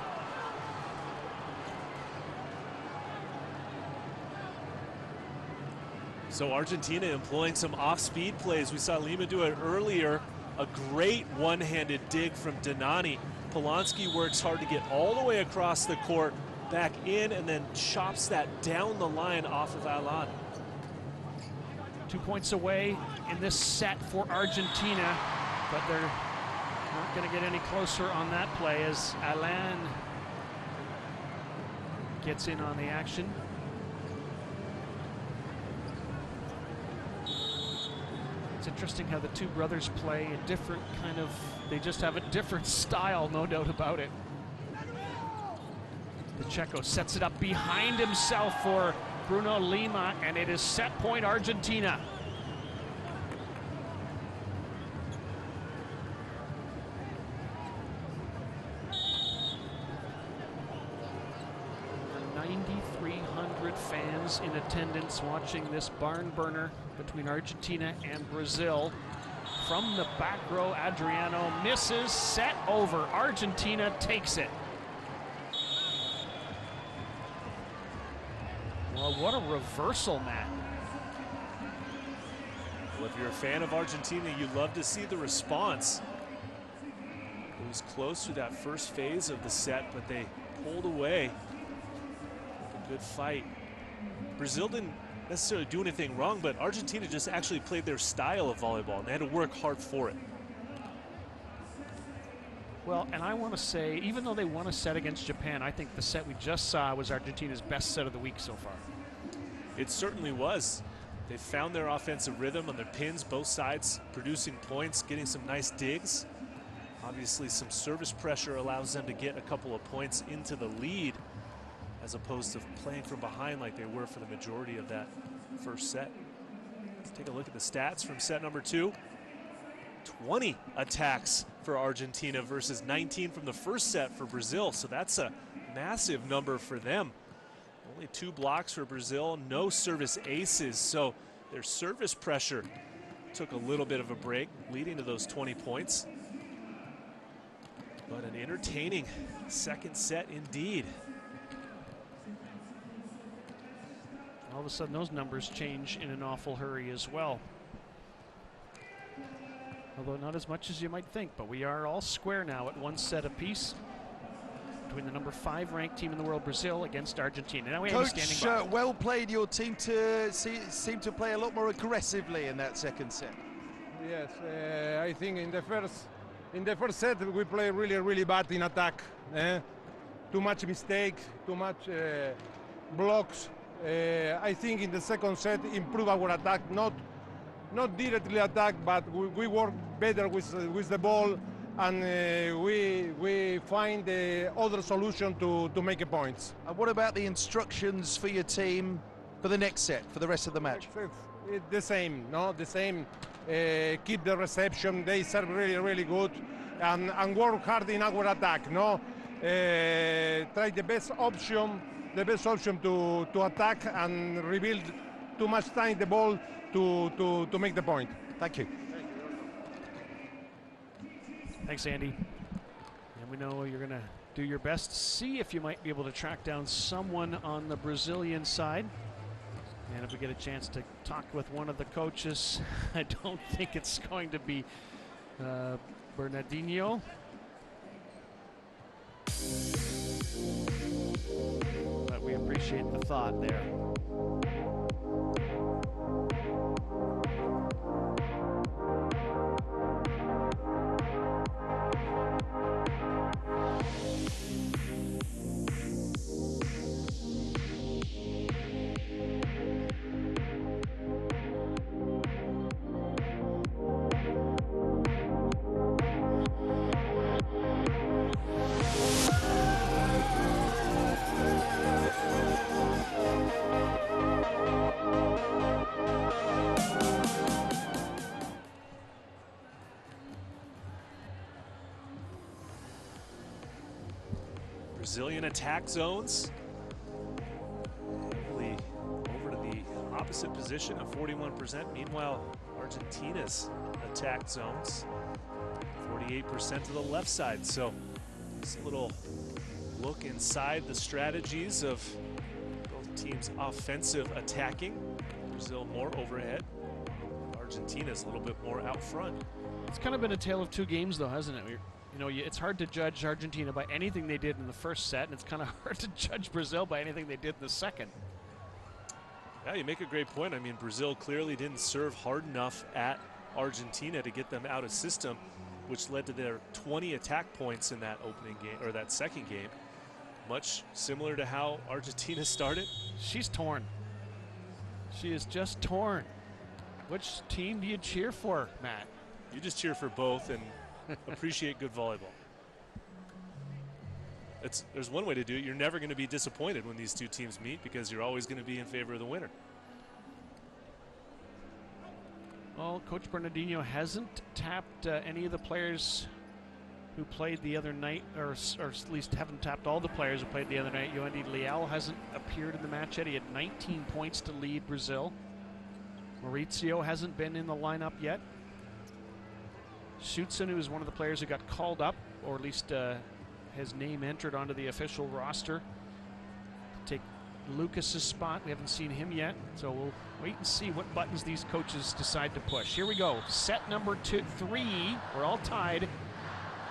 So Argentina employing some off-speed plays. We saw Lima do it earlier. A great one-handed dig from Donani. Polanski works hard to get all the way across the court, back in, and then chops that down the line off of Alan. 2 points away in this set for Argentina, but they're not going to get any closer on that play as Alan gets in on the action. It's interesting how the two brothers play a different kind of, they just have a different style, no doubt about it. Pacheco sets it up behind himself for Bruno Lima, and it is set point Argentina. Over 9,300 fans in attendance watching this barn burner between Argentina and Brazil. From the back row, Adriano misses, set over. Argentina takes it. Well, what a reversal, Matt. Well, if you're a fan of Argentina, you love to see the response. It was close through that first phase of the set, but they pulled away with a good fight. Brazil didn't necessarily do anything wrong, but Argentina just actually played their style of volleyball, and they had to work hard for it. Well, and I want to say, even though they won a set against Japan, I think the set we just saw was Argentina's best set of the week so far. It certainly was. They found their offensive rhythm on their pins, both sides producing points, getting some nice digs. Obviously, some service pressure allows them to get a couple of points into the lead, as opposed to playing from behind like they were for the majority of that first set. Let's take a look at the stats from set number 2. 20 attacks for Argentina versus 19 from the first set for Brazil, so that's a massive number for them. Only 2 blocks for Brazil, no service aces, so their service pressure took a little bit of a break, leading to those 20 points. But an entertaining second set indeed. All of a sudden, those numbers change in an awful hurry as well. Although not as much as you might think, but we are all square now at 1 set apiece between the number 5 ranked team in the world, Brazil, against Argentina. Now we have Coach, well played. Your team to seem to play a lot more aggressively in that second set. Yes, I think in the first set we play really bad in attack. Too much mistake, too much blocks. I think in the second set improve our attack, not directly attack, but we work better with the ball, and we find other solution to make a points. And what about the instructions for your team for the next set, for the rest of the match? It's the same, no? The same. Keep the reception. They serve really good, and work hard in our attack, no? Try the best option to attack and rebuild too much time the ball to make the point. Thank you. Thanks, Andy. And we know you're going to do your best to see if you might be able to track down someone on the Brazilian side. And if we get a chance to talk with one of the coaches, I don't think it's going to be Bernardinho. But we appreciate the thought there. Brazilian attack zones. Heavily over to the opposite position of 41%. Meanwhile, Argentina's attack zones, 48% to the left side. So just a little look inside the strategies of both teams' offensive attacking. Brazil more overhead. Argentina's a little bit more out front. It's kind of been a tale of two games, though, hasn't it? You know, it's hard to judge Argentina by anything they did in the first set, and it's kind of hard to judge Brazil by anything they did in the second. Yeah, you make a great point. I mean, Brazil clearly didn't serve hard enough at Argentina to get them out of system, which led to their 20 attack points in that opening game, or that second game. Much similar to how Argentina started. She's torn. She is just torn. Which team do you cheer for, Matt? You just cheer for both and appreciate good volleyball. There's one way to do it. You're never going to be disappointed when these two teams meet because you're always going to be in favor of the winner. Well, Coach Bernardinho hasn't tapped any of the players who played the other night, or at least haven't tapped all the players who played the other night. Yoandy Leal hasn't appeared in the match yet. He had 19 points to lead Brazil. Maurizio hasn't been in the lineup yet. Schutzen, who is one of the players who got called up, or at least his name entered onto the official roster, take Lucas's spot. We haven't seen him yet, so we'll wait and see what buttons these coaches decide to push. Here we go. Set number 3. We're all tied.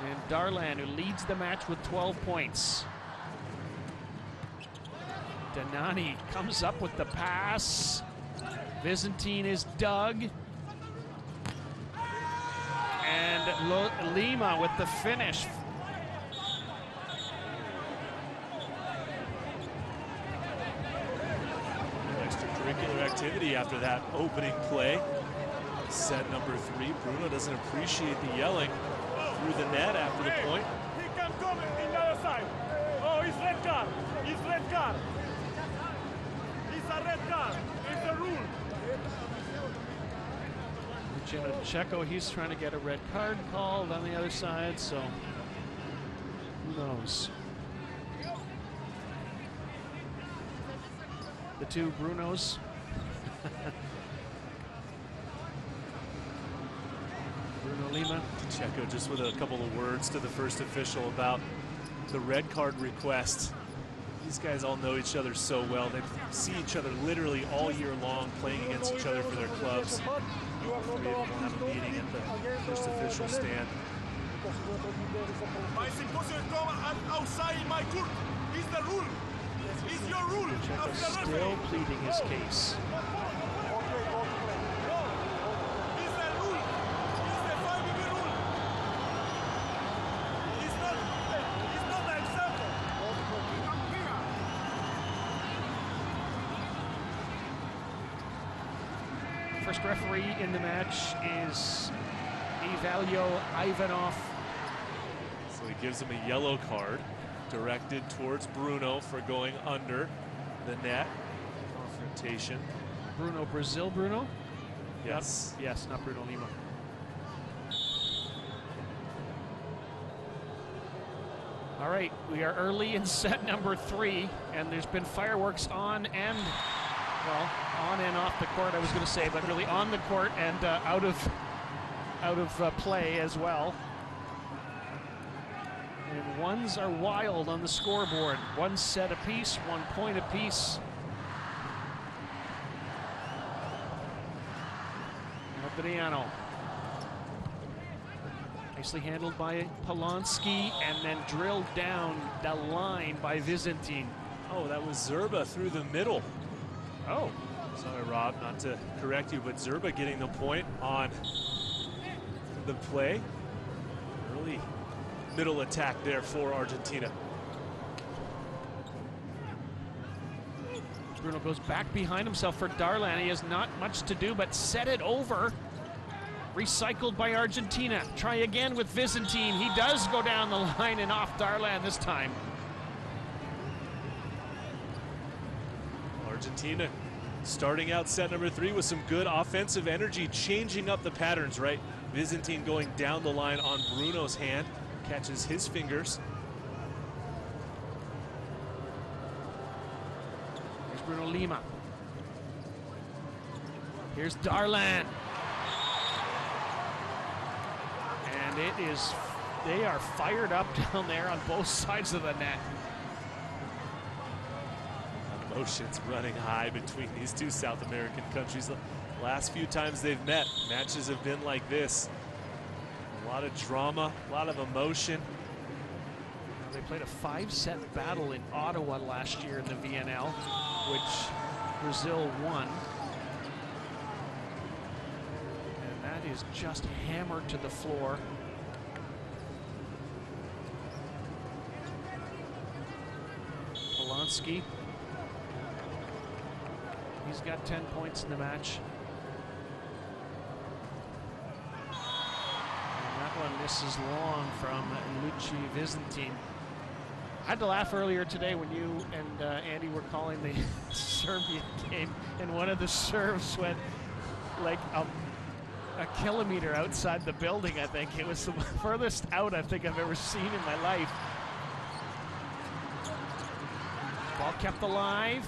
And Darlan, who leads the match with 12 points. Danani comes up with the pass. Byzantine is dug. And Lima with the finish. Extracurricular activity after that opening play. Set number 3. Bruno doesn't appreciate the yelling through the net after the point. He can come in the other side. Oh, it's red card. It's red card. It's a red card. It's a rule. Checo, he's trying to get a red card called on the other side, so who knows? The two Brunos. Bruno Lima. Checo just with a couple of words to the first official about the red card request. These guys all know each other so well. They see each other literally all year long, playing against each other for their clubs. All three of them will have a meeting at the first official stand. My impossible come outside my court. It's the rule. It's your rule. Checo still pleading his case. It's the rule. It's the 5-minute rule. It's not the example. first referee in the match is Evalio Ivanov. So he gives him a yellow card directed towards Bruno for going under the net. Confrontation. Bruno Brazil, Bruno? Yes. Yep. Yes, not Bruno Lima. All right, we are early in set number 3, and there's been fireworks on and off the court, I was going to say, but really on the court and out of play as well. And ones are wild on the scoreboard. 1 set apiece, 1 point apiece. Adriano. Nicely handled by Polonsky and then drilled down the line by Vizintin. Oh, that was Zerba through the middle. Oh. Sorry, Rob, not to correct you, but Zerba getting the point on the play. Early middle attack there for Argentina. Bruno goes back behind himself for Darlan. He has not much to do but set it over. Recycled by Argentina. Try again with Vizintin. He does go down the line and off Darlan this time. Argentina starting out set number 3 with some good offensive energy, changing up the patterns, right? Vizintin going down the line on Bruno's hand, catches his fingers. Here's Bruno Lima. Here's Darlan. And they are fired up down there on both sides of the net. Emotions running high between these two South American countries. The last few times they've met, matches have been like this. A lot of drama, a lot of emotion. They played a 5-set battle in Ottawa last year in the VNL, which Brazil won. And that is just hammered to the floor. Polonsky. He's got 10 points in the match. And that one misses long from Luci Vizintin. I had to laugh earlier today when you and Andy were calling the Serbian game, and one of the serves went like a kilometer outside the building, I think. It was the furthest out I think I've ever seen in my life. Ball kept alive.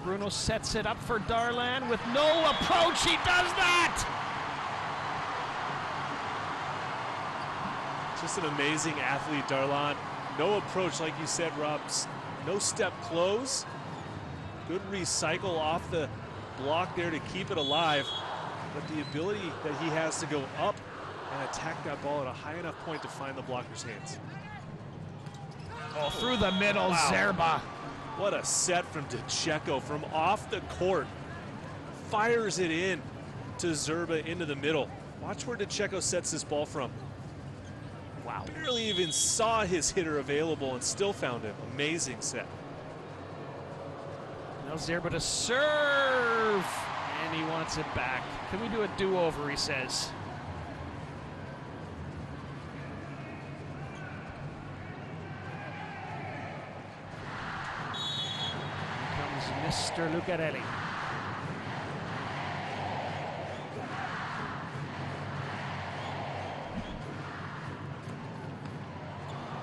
Bruno sets it up for Darlan with no approach. He does that! Just an amazing athlete, Darlan. No approach, like you said, Rob. No step close. Good recycle off the block there to keep it alive. But the ability that he has to go up and attack that ball at a high enough point to find the blocker's hands. Oh, through the middle, wow. Zerba. What a set from DeCecco from off the court. Fires it in to Zerba into the middle. Watch where DeCecco sets this ball from. Wow. Barely even saw his hitter available and still found him. Amazing set. Now Zerba to serve. And he wants it back. Can we do a do-over, he says. Mr. Lucarelli.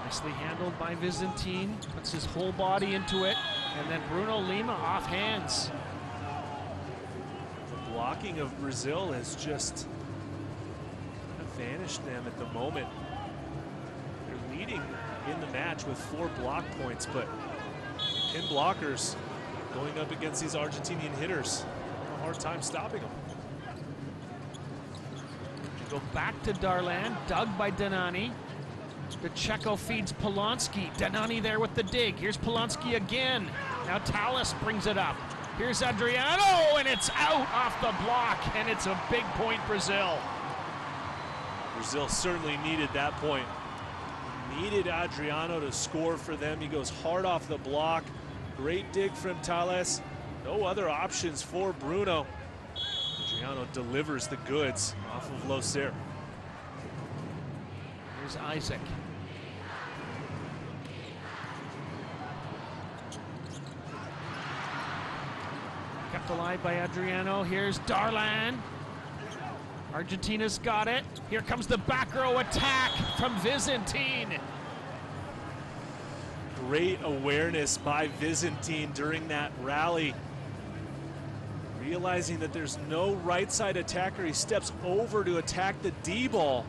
Nicely handled by Vizintin. Puts his whole body into it. And then Bruno Lima off hands. The blocking of Brazil has just vanished them at the moment. They're leading in the match with 4 block points, but pin blockers going up against these Argentinian hitters. A hard time stopping them. Go back to Darlan, dug by Danani. DeCecco feeds Polonsky. Danani there with the dig. Here's Polonsky again. Now Tallis brings it up. Here's Adriano, and it's out off the block, and it's a big point, Brazil. Brazil certainly needed that point. Needed Adriano to score for them. He goes hard off the block. Great dig from Talles. No other options for Bruno. Adriano delivers the goods off of Loser. Here's Isaac. Kept alive by Adriano. Here's Darlan. Argentina's got it. Here comes the back row attack from Vizintin. Great awareness by Vizintin during that rally. Realizing that there's no right side attacker, he steps over to attack the D ball.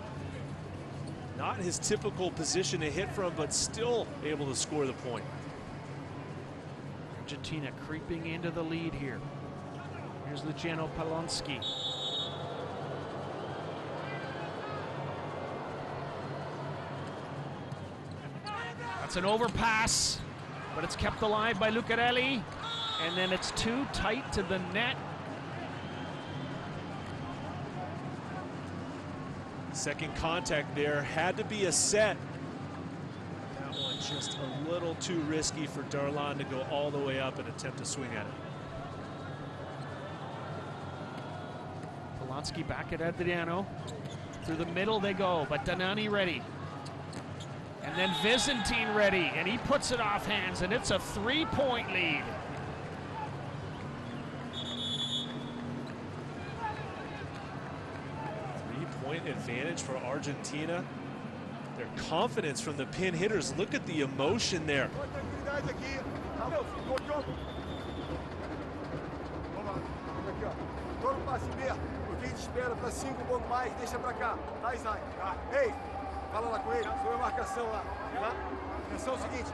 Not his typical position to hit from, but still able to score the point. Argentina creeping into the lead here. Here's Luciano Polonsky. That's an overpass, but it's kept alive by Lucarelli. And then it's too tight to the net. Second contact there, had to be a set. That one just a little too risky for Darlan to go all the way up and attempt to swing at it. Polonsky back at Adriano. Through the middle they go, but Danani ready. And then Vizintin ready, and he puts it off hands, and it's a 3-point lead. Three-point advantage for Argentina. Their confidence from the pin hitters. Look at the emotion there. Espera para 5 pouco mais, deixa para cá, tá, Isaac? Tá. Ei, fala lá com ele, sobre a marcação lá, tá? Atenção é o seguinte,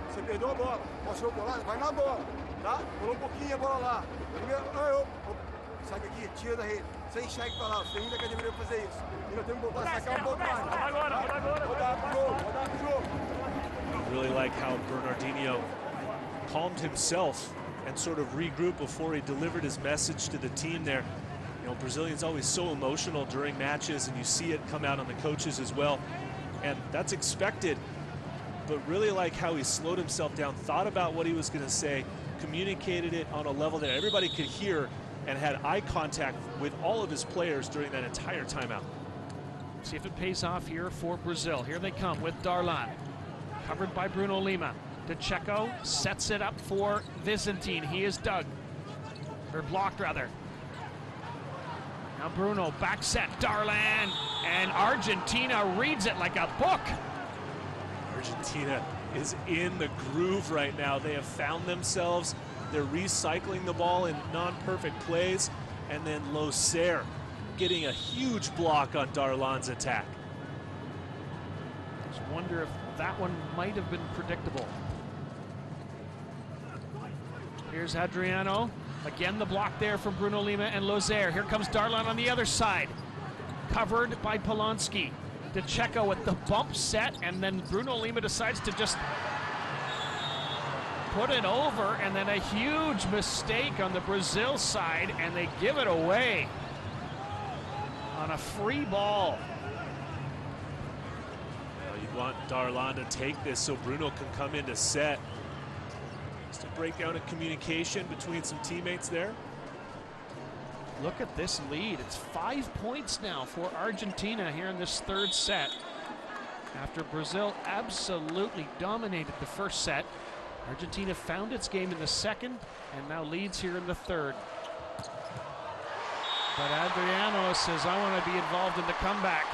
você perdeu a bola, mostrou pro lado, vai na bola, tá? Pulou pouquinho a bola lá. Primeiro, sai daqui, tira da rede, sem enxergue para lá, você ainda que deveria fazer isso. Ainda temos que voltar a sacar pouco mais. Rodar pro jogo. Really like how Bernardinho calmed himself and sort of regrouped before he delivered his message to the team there. You know, Brazilians always so emotional during matches, and you see it come out on the coaches as well. And that's expected, but really like how he slowed himself down, thought about what he was going to say, communicated it on a level that everybody could hear, and had eye contact with all of his players during that entire timeout. See if it pays off here for Brazil. Here they come with Darlan. Covered by Bruno Lima. DeCecco sets it up for Vizintin. He is dug, or blocked rather. Now Bruno, back set, Darlan, and Argentina reads it like a book. Argentina is in the groove right now. They have found themselves. They're recycling the ball in non-perfect plays, and then Loser getting a huge block on Darlan's attack. Just wonder if that one might have been predictable. Here's Adriano. Again, the block there from Bruno Lima and Loser. Here comes Darlan on the other side. Covered by Polonsky. DeCecco with the bump set, and then Bruno Lima decides to just put it over, and then a huge mistake on the Brazil side, and they give it away on a free ball. Well, you want Darlan to take this so Bruno can come into set. Just a breakdown of communication between some teammates there. Look at this lead. It's 5 points now for Argentina here in this third set. After Brazil absolutely dominated the first set, Argentina found its game in the second and now leads here in the third. But Adriano says, I want to be involved in the comeback.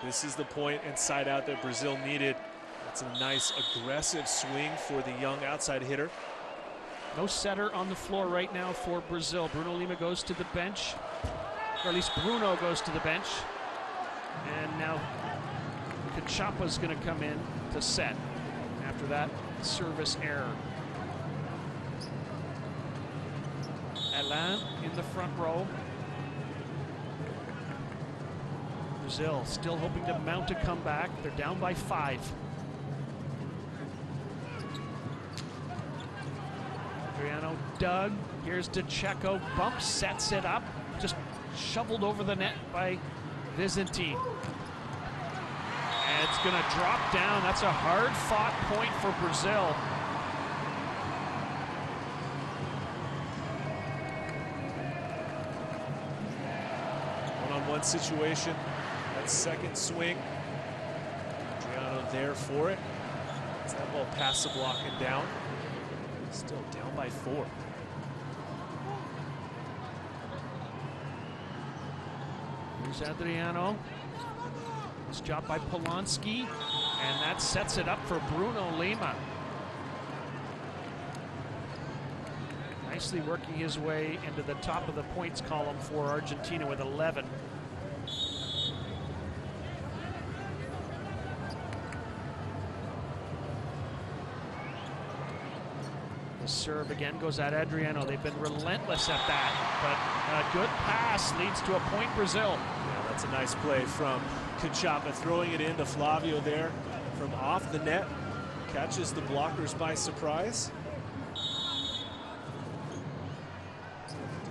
This is the point inside out that Brazil needed. That's a nice aggressive swing for the young outside hitter. No setter on the floor right now for Brazil. Bruno Lima goes to the bench, or at least Bruno goes to the bench. And now Cachapa's going to come in to set after that service error. Alain in the front row. Brazil still hoping to mount a comeback. They're down by 5. Adriano dug. Here's DeCecco. Bump sets it up. Just shoveled over the net by Vizintin. It's going to drop down. That's a hard-fought point for Brazil. One-on-one situation. That second swing. Adriano there for it. It's that ball past the block and down. Still down by 4. Here's Adriano. Nice job by Polanski, and that sets it up for Bruno Lima. Nicely working his way into the top of the points column for Argentina with 11. The serve again goes at Adriano. They've been relentless at that, but a good pass leads to a point, Brazil. Yeah, that's a nice play from Cachapa, throwing it into Flavio there from off the net. Catches the blockers by surprise.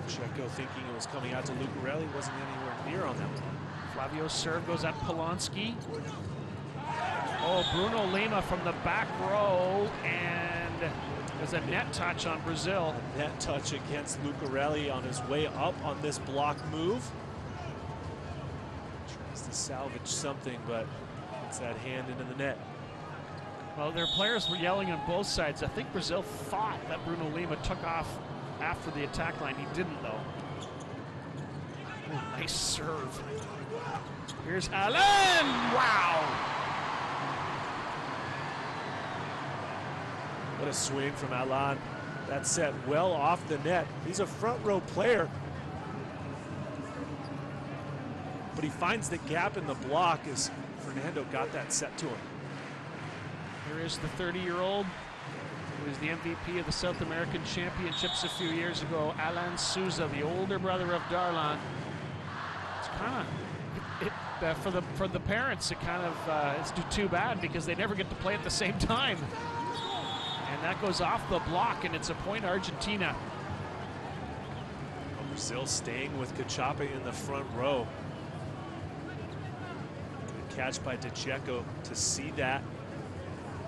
Checo thinking it was coming out to Lucarelli, wasn't anywhere near on that one. Flavio's serve goes at Polanski. Oh, Bruno Lima from the back row, and there's a net touch on Brazil. A net touch against Lucarelli on his way up on this block move. Tries to salvage something, but gets that hand into the net. Well, their players were yelling on both sides. I think Brazil thought that Bruno Lima took off after the attack line. He didn't, though. Ooh, nice serve. Here's Alan. Wow. What a swing from Alan. That set well off the net. He's a front row player, but he finds the gap in the block as Fernando got that set to him. Here is the 30-year-old who was the MVP of the South American Championships a few years ago, Alan Souza, the older brother of Darlan. It's kind of, for the parents, it kind of, it's too bad because they never get to play at the same time. And that goes off the block, and it's a point, Argentina. Brazil staying with Cachapa in the front row. Good catch by DeCecco to see that.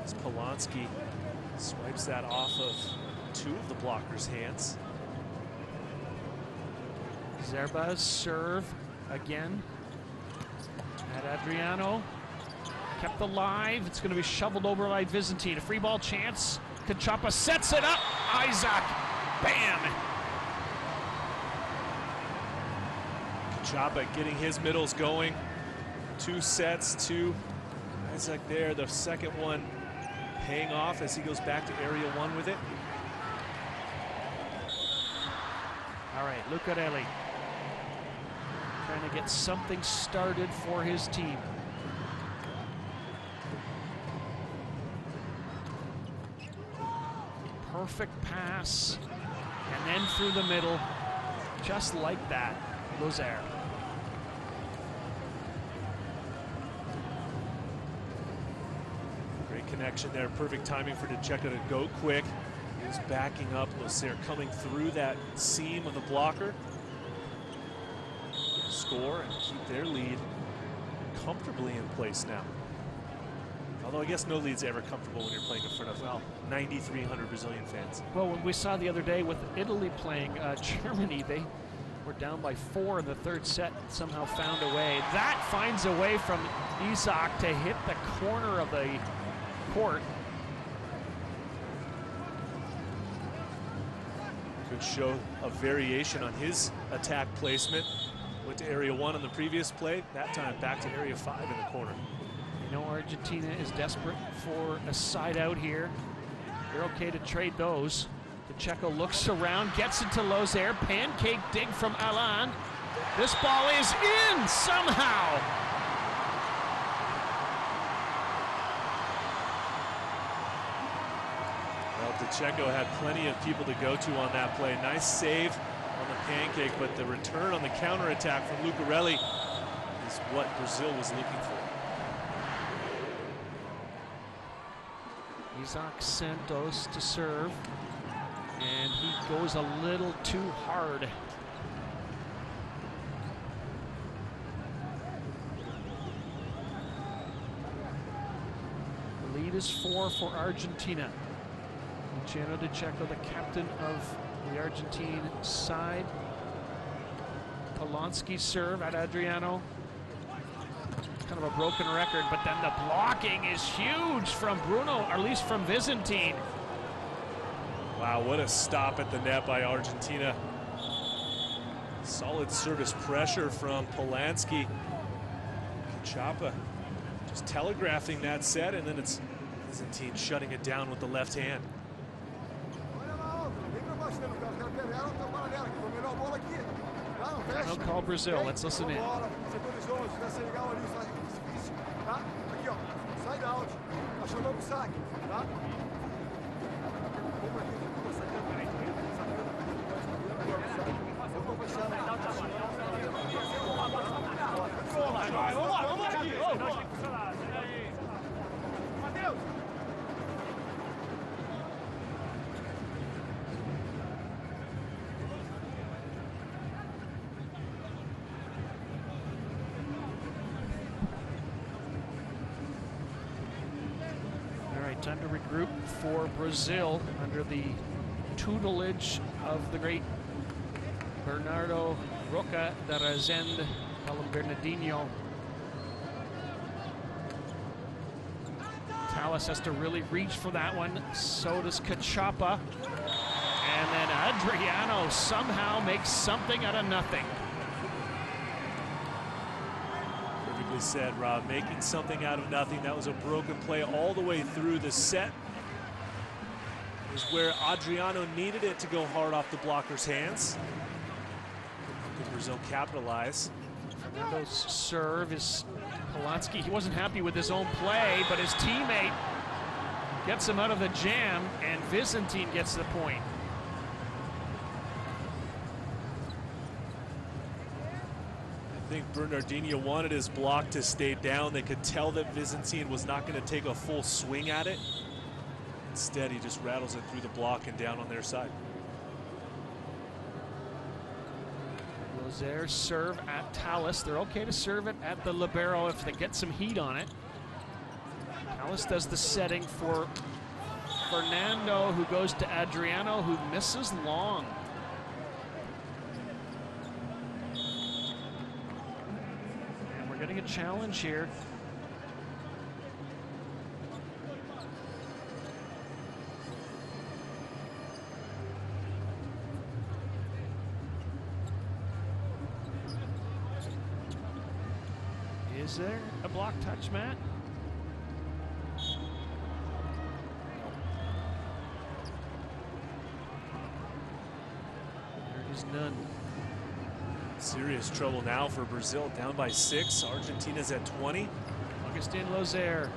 As Polanski swipes that off of 2 of the blockers' hands. Zerba's serve again at Adriano. Kept alive. It's going to be shoveled over by Byzantine. A free ball chance. Cachapa sets it up. Isaac. Bam. Cachapa getting his middles going. 2 sets to Isaac there. The second one paying off as he goes back to area 1 with it. All right, Lucarelli trying to get something started for his team. Perfect pass, and then through the middle, just like that, Lozaire. Great connection there, perfect timing for DeCecco to go quick. He was backing up, Lozaire coming through that seam of the blocker. Score and keep their lead comfortably in place now. Although I guess no lead's ever comfortable when you're playing in front of, well, 9,300 Brazilian fans. Well, when we saw the other day with Italy playing Germany, they were down by 4 in the 3rd set and somehow found a way. That finds a way from Isaac to hit the corner of the court. Could show a variation on his attack placement. Went to area 1 on the previous play, that time back to area 5 in the corner. You know Argentina is desperate for a side out here. They're okay to trade those. DeCecco looks around, gets it to Lozaire. Pancake dig from Alan. This ball is in somehow. Well, DeCecco had plenty of people to go to on that play. Nice save on the pancake, but the return on the counterattack from Lucarelli is what Brazil was looking for. Isaac Santos to serve, and he goes a little too hard. is 4 for Argentina. Luciano De Checo, the captain of the Argentine side. Polanski's serve at Adriano. Kind of a broken record, but then the blocking is huge from Bruno, or at least from Byzantine. Wow, what a stop at the net by Argentina. Solid service pressure from Polanski. Cachapa just telegraphing that set, and then it's Byzantine shutting it down with the left hand. No call Brazil. Let's listen in. Time to regroup for Brazil under the tutelage of the great Bernardo Roca da Rezende, call him Bernardinho. Talles has to really reach for that one. So does Cachapa. And then Adriano somehow makes something out of nothing. Said, Rob, making something out of nothing. That was a broken play all the way through the set. It was where Adriano needed it to go hard off the blocker's hands. Did Brazil capitalize? Fernando's serve is Polanski. He wasn't happy with his own play, but his teammate gets him out of the jam, and Byzantine gets the point. I think Bernardinho wanted his block to stay down. They could tell that Byzantine was not going to take a full swing at it. Instead, he just rattles it through the block and down on their side. Lozair's serve at Talles. They're okay to serve it at the libero if they get some heat on it. Talles does the setting for Fernando, who goes to Adriano, who misses long. Getting a challenge here. Is there a block touch, Matt? There is none. Serious trouble now for Brazil, down by 6. Argentina's at 20. Augustin Lozair.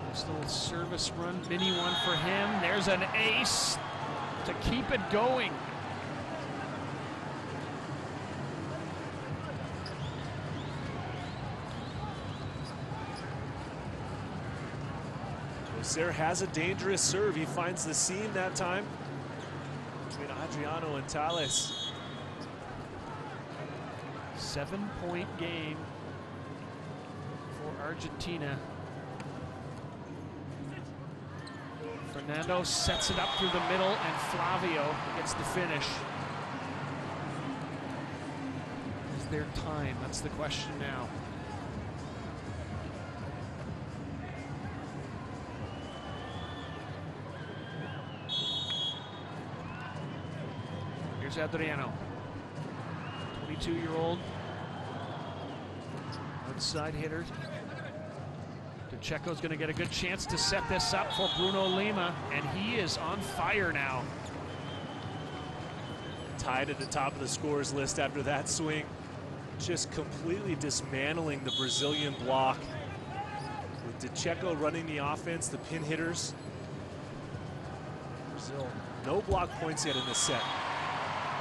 Nice little service run, mini one for him. There's an ace to keep it going. Lozair has a dangerous serve. He finds the seam that time. Adriano and Talles. 7-point game for Argentina. Fernando sets it up through the middle, and Flavio gets the finish. Is there time? That's the question now. Here's Adriano, 22-year-old outside hitter. De Checo's going to get a good chance to set this up for Bruno Lima, and he is on fire now. Tied at the top of the scores list after that swing. Just completely dismantling the Brazilian block. With De Checo running the offense, the pin hitters. Brazil, no block points yet in this set.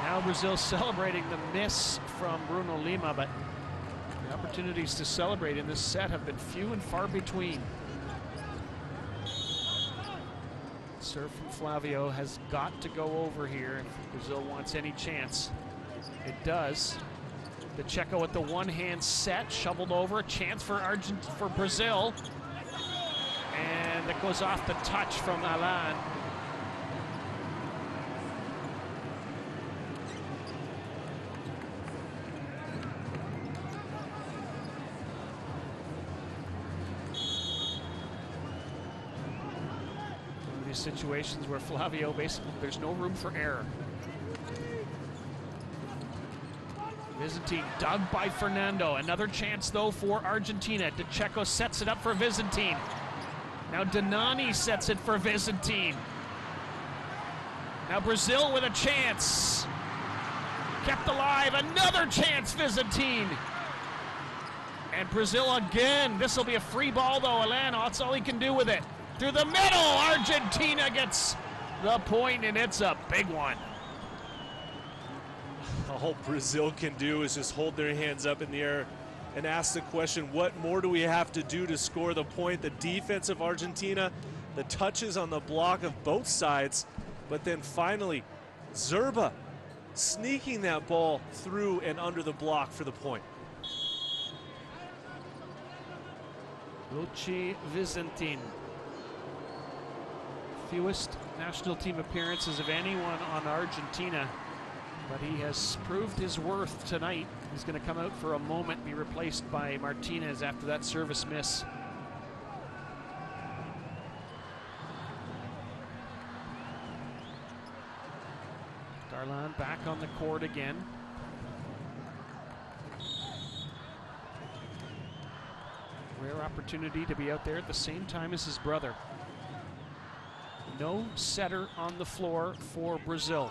Now Brazil celebrating the miss from Bruno Lima, but the opportunities to celebrate in this set have been few and far between. Serve from Flavio has got to go over here if Brazil wants any chance. It does. De Checo with the one-hand set, shoveled over, chance for Brazil. And that goes off the touch from Alain. These situations where Flavio basically, there's no room for error. Vizantine dug by Fernando. Another chance though for Argentina. De Checo sets it up for Vizantine. Now Donani sets it for Vizantine. Now Brazil with a chance. Kept alive, another chance, Vizantine. And Brazil again. This will be a free ball though, Alain, that's all he can do with it. Through the middle, Argentina gets the point, and it's a big one. All Brazil can do is just hold their hands up in the air and ask the question, what more do we have to do to score the point? The defense of Argentina, the touches on the block of both sides, but then finally, Zerba sneaking that ball through and under the block for the point. Luci Vizantine. Fewest national team appearances of anyone on Argentina, but he has proved his worth tonight. He's going to come out for a moment, be replaced by Martinez after that service miss. Darlan back on the court again. Rare opportunity to be out there at the same time as his brother. No setter on the floor for Brazil.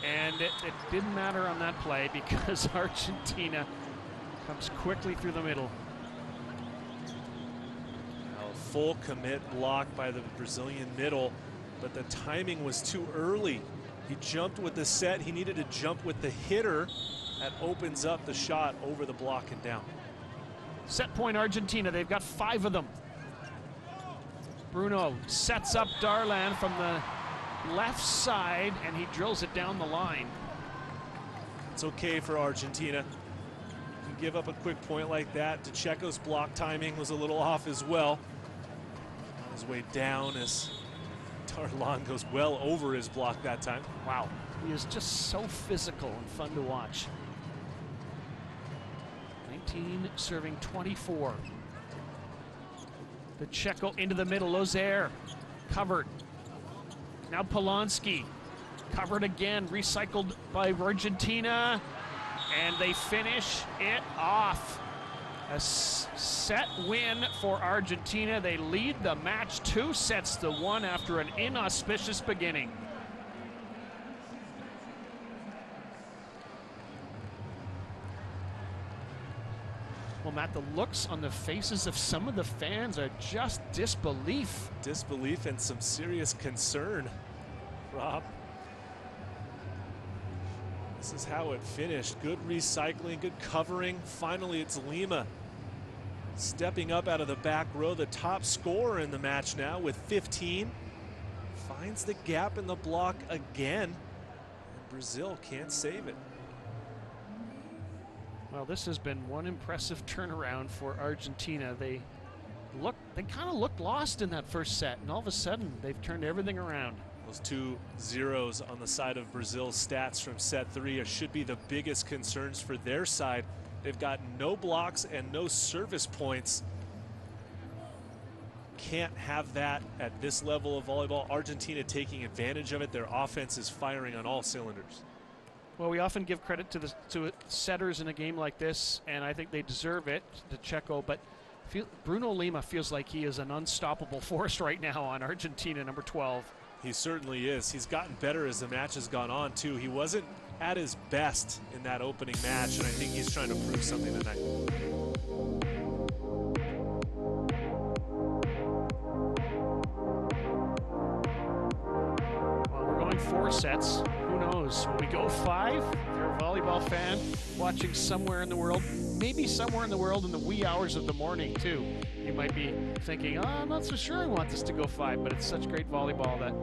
And it didn't matter on that play because Argentina comes quickly through the middle. Now a full commit block by the Brazilian middle, but the timing was too early. He jumped with the set. He needed to jump with the hitter. That opens up the shot over the block and down. Set point Argentina, they've got 5 of them. Bruno sets up Darlan from the left side, and he drills it down the line. It's okay for Argentina. You give up a quick point like that. De Checo's block timing was a little off as well. On his way down as Darlan goes well over his block that time. Wow, he is just so physical and fun to watch. 19 serving 24. De Checo into the middle, Lozier covered. Now Polanski covered again, recycled by Argentina, and they finish it off. A set win for Argentina. They lead the match 2-1 after an inauspicious beginning. Well, Matt, the looks on the faces of some of the fans are just disbelief. Disbelief and some serious concern, Rob. This is how it finished. Good recycling, good covering. Finally, it's Lima stepping up out of the back row, the top scorer in the match now with 15. Finds the gap in the block again. And Brazil can't save it. Well, this has been one impressive turnaround for Argentina. They kind of looked lost in that first set, and all of a sudden they've turned everything around. Those 2 zeros on the side of Brazil's stats from set 3 should be the biggest concerns for their side. They've got no blocks and no service points. Can't have that at this level of volleyball. Argentina taking advantage of it. Their offense is firing on all cylinders. Well, we often give credit to setters in a game like this, and I think they deserve it, to Checo, but Bruno Lima feels like he is an unstoppable force right now on Argentina, number 12. He certainly is. He's gotten better as the match has gone on, too. He wasn't at his best in that opening match, and I think he's trying to prove something tonight. Well, we're going 4 sets. Who knows? Will we go 5? If you're a volleyball fan watching somewhere in the world, maybe somewhere in the world in the wee hours of the morning, too, you might be thinking, oh, I'm not so sure I want this to go 5, but it's such great volleyball that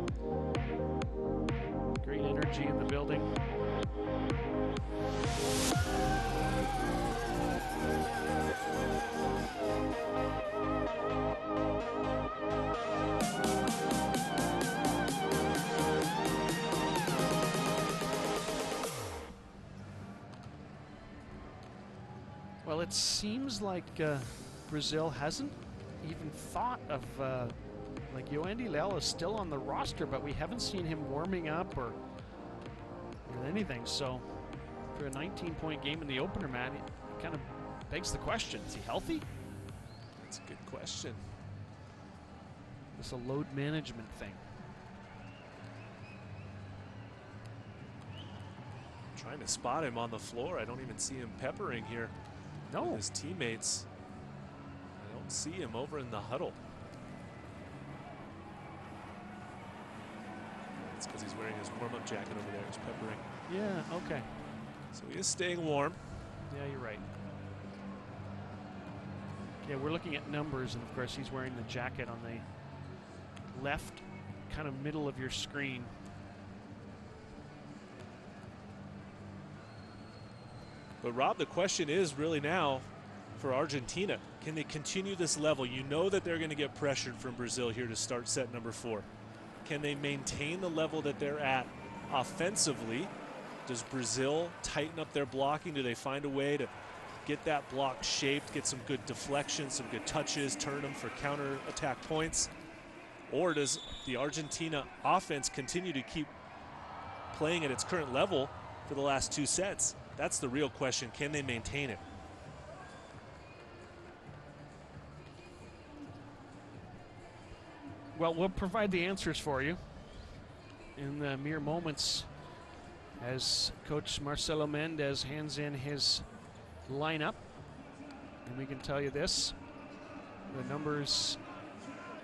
great energy in the building. Well, it seems like Brazil hasn't even thought of, like Yoandy Leal is still on the roster, but we haven't seen him warming up or anything. So for a 19-point game in the opener, man, it kind of begs the question, is he healthy? That's a good question. It's a load management thing. Trying to spot him on the floor. I don't even see him peppering here. No. With his teammates. I don't see him over in the huddle. It's because he's wearing his warm-up jacket over there. He's peppering. Yeah, okay. So he is staying warm. Yeah, you're right. Yeah, we're looking at numbers, and of course he's wearing the jacket on the left kind of middle of your screen. But Rob, the question is really now for Argentina, can they continue this level? You know that they're going to get pressured from Brazil here to start set number 4. Can they maintain the level that they're at offensively? Does Brazil tighten up their blocking? Do they find a way to get that block shaped, get some good deflections, some good touches, turn them for counter-attack points? Or does the Argentina offense continue to keep playing at its current level for the last 2 sets? That's the real question. Can they maintain it? Well, we'll provide the answers for you in the mere moments as Coach Marcelo Mendez hands in his lineup. And we can tell you this, the numbers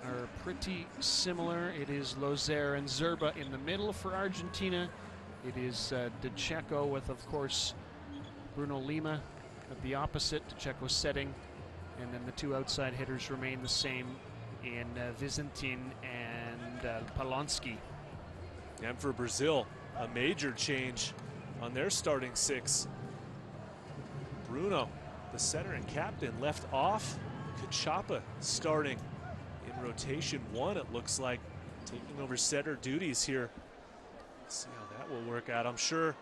are pretty similar. It is Lozier and Zerba in the middle for Argentina. It is De Checo with, of course, Bruno Lima at the opposite, De Checo setting. And then the 2 outside hitters remain the same in Vicentin and Polonsky. And for Brazil, a major change on their starting 6. Bruno, the center and captain, left off. Cachapa starting in rotation 1, it looks like, taking over setter duties here. Let's see how that will work out. I'm sure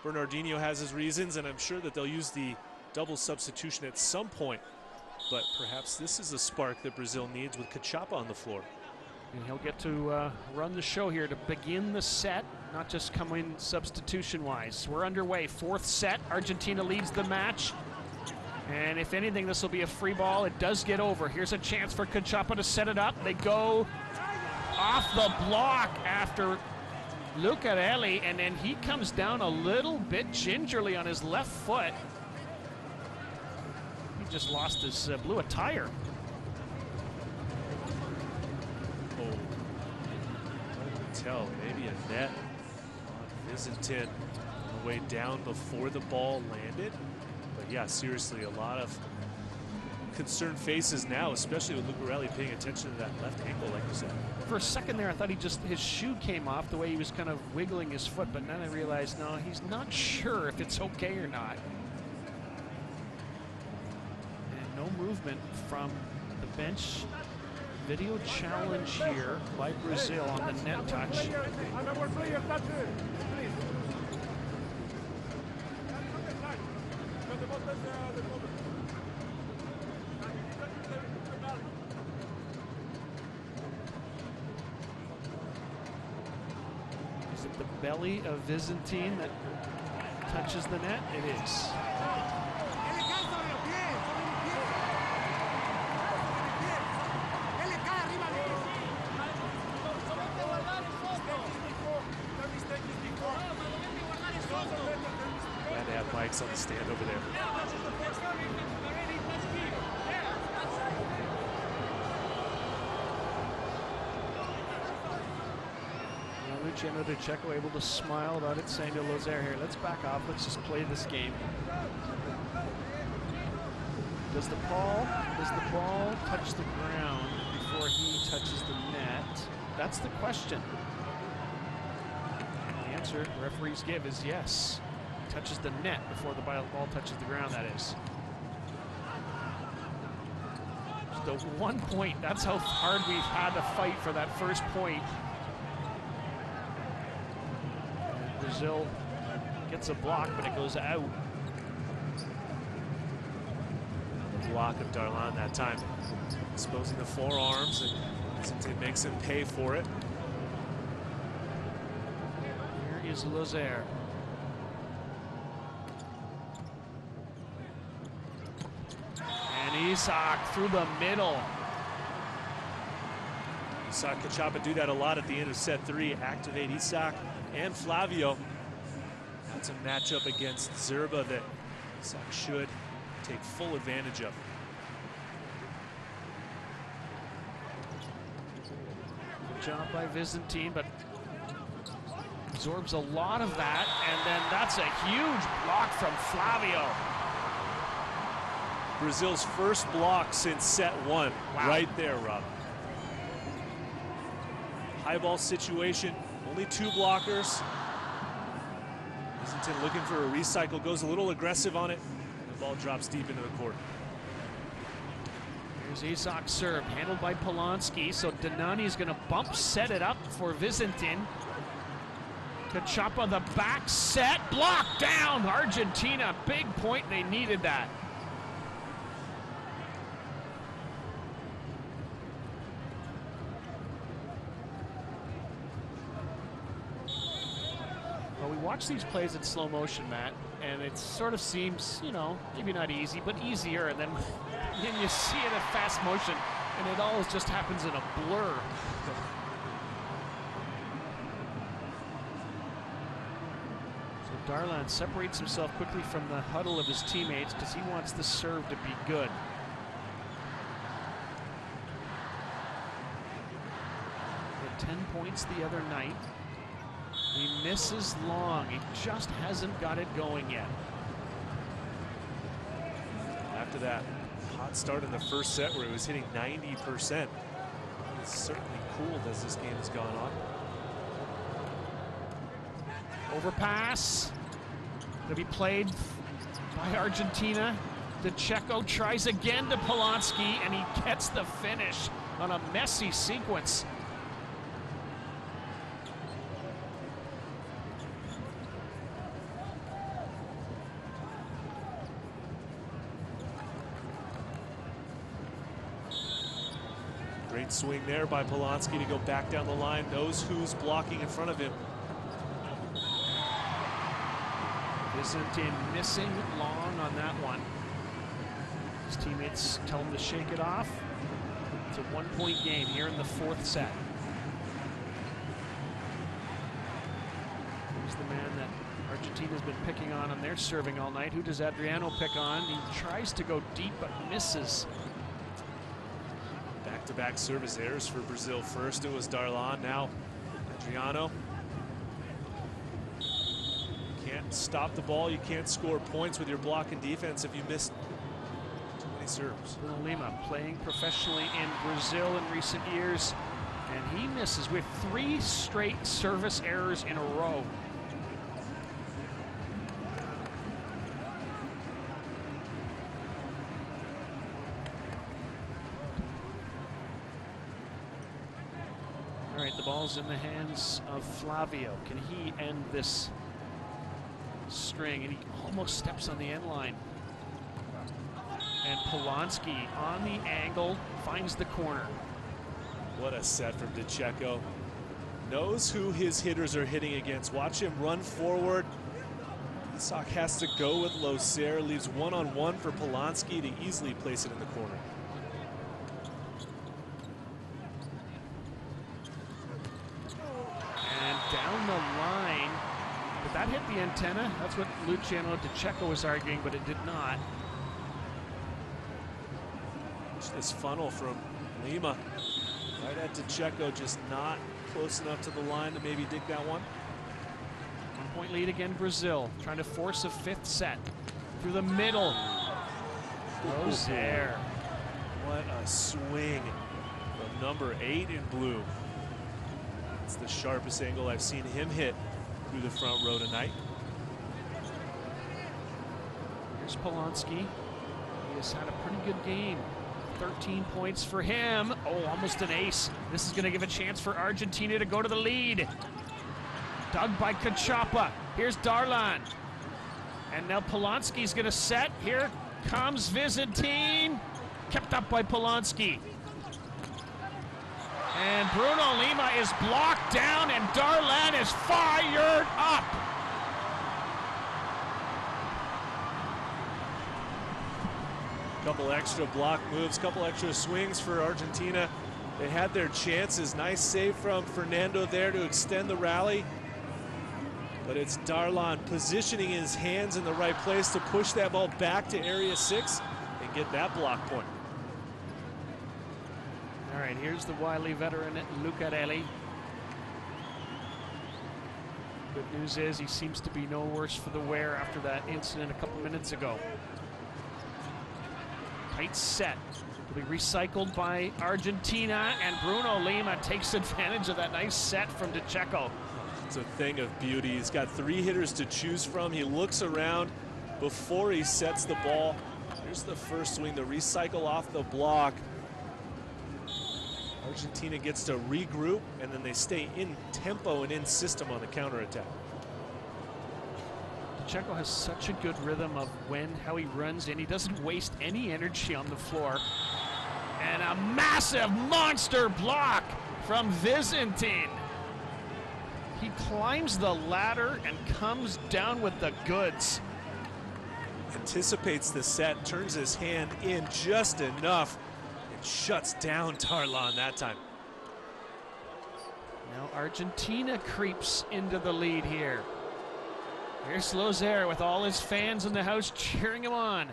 Bernardinho has his reasons, and I'm sure that they'll use the double substitution at some point. But perhaps this is a spark that Brazil needs with Cachapa on the floor. And he'll get to run the show here to begin the set, not just come in substitution-wise. We're underway, 4th set. Argentina leads the match. And if anything, this will be a free ball. It does get over. Here's a chance for Cachapa to set it up. They go off the block after Lucarelli, and then he comes down a little bit gingerly on his left foot. He just lost his, blew a tire. Oh, hard to tell. Maybe a net on Vicentin on the way down before the ball landed. But yeah, seriously, a lot of concerned faces now, especially with Lucarelli paying attention to that left ankle, like you said. For a second there, I thought his shoe came off the way he was kind of wiggling his foot, but then I realized, no, he's not sure if it's okay or not. And no movement from the bench. Video challenge here by Brazil on the net touch. Is it the belly of Vicentin that touches the net? It is. Glad to have Mike's on the stand over there. Luciano De Checo able to smile about it, saying to Lozier here, let's back off, let's just play this game. Does the ball touch the ground before he touches the net? That's the question. And the answer referees give is yes. touches the net before the ball touches the ground, that is. Just the 1 point, that's how hard we've had to fight for that first point. And Brazil gets a block, but it goes out. The block of Darlan that time, exposing the forearms, and it makes him pay for it. Here is Lozère. And Isak through the middle. You saw Cachapa do that a lot at the end of set 3, activate Isak and Flavio. That's a matchup against Zerba that Isak should take full advantage of. Good job by Byzantine, but absorbs a lot of that, and then that's a huge block from Flavio. Brazil's first block since set 1, wow. Right there, Rob. High ball situation, only 2 blockers. Byzantine looking for a recycle, goes a little aggressive on it, and the ball drops deep into the court. Here's Isak's serve, handled by Polanski, so Danani's gonna bump set it up for Byzantine. Cachapa the back set, blocked down, Argentina, big point, they needed that. Well, we watch these plays in slow motion, Matt, and it sort of seems, you know, maybe not easy, but easier, and then you see it in fast motion, and it all just happens in a blur. So Darlan separates himself quickly from the huddle of his teammates because he wants the serve to be good. He had 10 points the other night. He misses long. He just hasn't got it going yet. After that hot start in the first set where he was hitting 90%, it's certainly cooled as this game has gone on. Overpass. To be played by Argentina. DeCecco tries again to Polanski, and he gets the finish on a messy sequence. Great swing there by Polanski to go back down the line, knows who's blocking in front of him. Byzantine missing long on that one. His teammates tell him to shake it off. It's a 1-point game here in the 4th set. Here's the man that Argentina's been picking on their serving all night. Who does Adriano pick on? He tries to go deep but misses. Back-to-back service errors for Brazil. First it was Darlan, now Adriano. You can't stop the ball, you can't score points with your block and defense if you miss too many serves. Lima playing professionally in Brazil in recent years, and he misses with 3 straight service errors in a row. All right, the ball's in the hands of Flavio. Can he end this string? And he almost steps on the end line. And Polanski on the angle finds the corner. What a set from DeCecco. Knows who his hitters are hitting against. Watch him run forward. Isak has to go with Lozère. Leaves one-on-one for Polanski to easily place it in the corner. Down the line. Did that hit the antenna? That's what Luciano DeCecco was arguing, but it did not. This funnel from Lima. Right at DeCecco, just not close enough to the line to maybe dig that one. 1-point lead again, Brazil. Trying to force a 5th set. Through the middle. Lozère. What a swing from number 8 in blue. It's the sharpest angle I've seen him hit through the front row tonight. Here's Polanski. He has had a pretty good game. 13 points for him. Oh, almost an ace. This is going to give a chance for Argentina to go to the lead. Dug by Cachapa. Here's Darlan. And now Polanski's going to set. Here comes Vizintin. Kept up by Polanski. And Bruno Lima is blocked down, and Darlan is fired up. Couple extra block moves, couple extra swings for Argentina. They had their chances. Nice save from Fernando there to extend the rally. But it's Darlan positioning his hands in the right place to push that ball back to area 6 and get that block point. All right, here's the wily veteran Lucarelli. Good news is he seems to be no worse for the wear after that incident a couple minutes ago. Tight set will be recycled by Argentina, and Bruno Lima takes advantage of that nice set from DeCecco. It's a thing of beauty. He's got 3 hitters to choose from. He looks around before he sets the ball. Here's the first swing, the recycle off the block. Argentina gets to regroup, and then they stay in tempo and in system on the counterattack. DeCecco has such a good rhythm of how he runs in. He doesn't waste any energy on the floor. And a massive monster block from Vizintin. He climbs the ladder and comes down with the goods. Anticipates the set, turns his hand in just enough, and shuts down Darlan that time. Now Argentina creeps into the lead here. Here's Lozier with all his fans in the house cheering him on.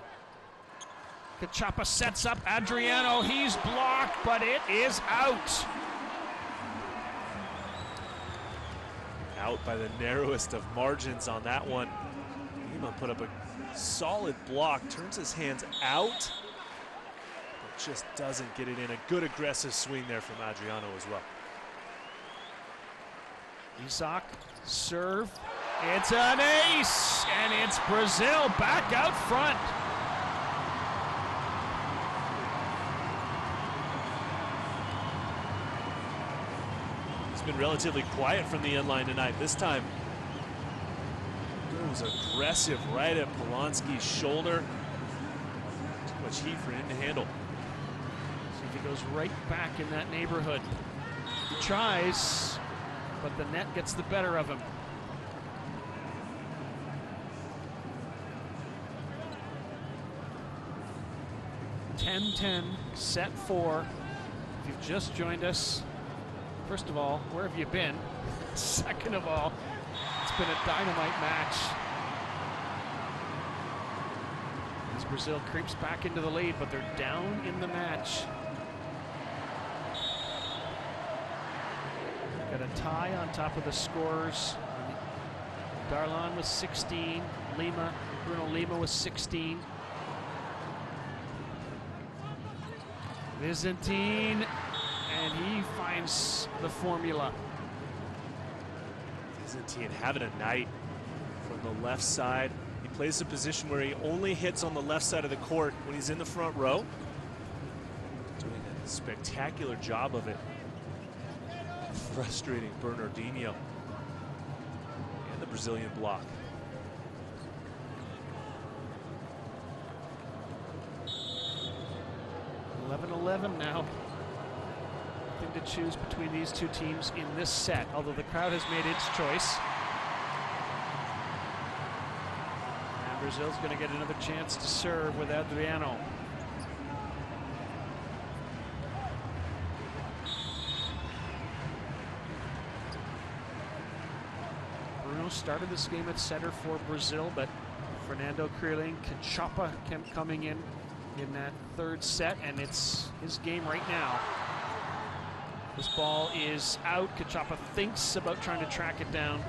Cachapa sets up Adriano. He's blocked, but it is out. Out by the narrowest of margins on that one. Lima put up a solid block, turns his hands out, but just doesn't get it in. A good aggressive swing there from Adriano as well. Isaac, serve. It's an ace, and it's Brazil back out front. It's been relatively quiet from the end line tonight. This time, it was aggressive right at Polanski's shoulder. Too much heat for him to handle. See if he goes right back in that neighborhood. He tries, but the net gets the better of him. 10-10, set 4. If you've just joined us, first of all, where have you been? Second of all, it's been a dynamite match. As Brazil creeps back into the lead, but they're down in the match. Got a tie on top of the scorers. Darlan was 16, Bruno Lima was 16. Vizintin, and he finds the formula. Vizintin having a night from the left side. He plays a position where he only hits on the left side of the court when he's in the front row. Doing a spectacular job of it. Frustrating Bernardinho and the Brazilian block. 11-11 now. Nothing to choose between these two teams in this set, although the crowd has made its choice. And Brazil's going to get another chance to serve with Adriano. Bruno started this game at center for Brazil, but Fernando Krielin, Cachapa coming in that third set, and it's his game right now. This ball is out. Cachapa thinks about trying to track it down.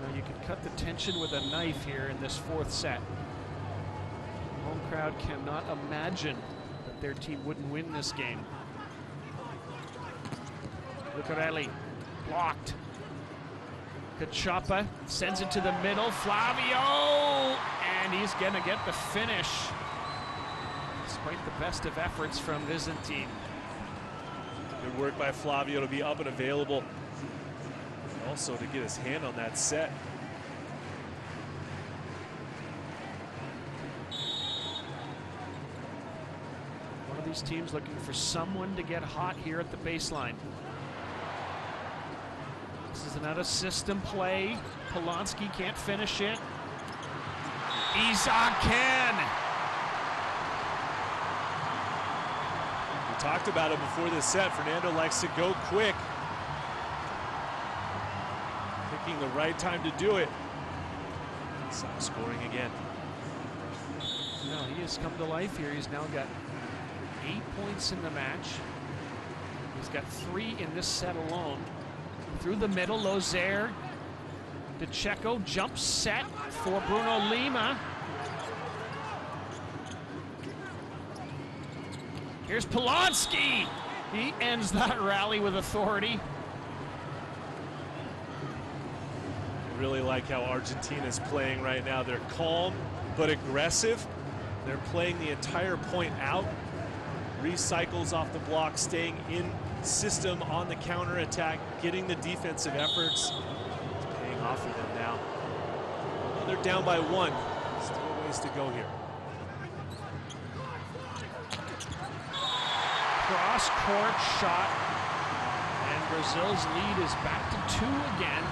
Now you can cut the tension with a knife here in this fourth set. The home crowd cannot imagine that their team wouldn't win this game. Lucarelli blocked. Cachapa sends it to the middle. Flavio, and he's gonna get the finish. Despite the best of efforts from Byzantine. Good work by Flavio to be up and available. Also to get his hand on that set. One of these teams looking for someone to get hot here at the baseline. This is an out-of-system play. Polonsky can't finish it. Isaac can. We talked about it before this set. Fernando likes to go quick. Picking the right time to do it. Stop scoring again. No, he has come to life here. He's now got 8 points in the match. He's got 3 in this set alone. Through the middle, Lozier. DeCecco jump set for Bruno Lima. Here's Polonsky. He ends that rally with authority. I really like how Argentina's playing right now. They're calm but aggressive. They're playing the entire point out. Recycles off the block, staying in system on the counter attack, getting the defensive efforts. It's paying off for them now. Well, they're down by 1. Still a ways to go here. Cross-court shot, and Brazil's lead is back to 2 again.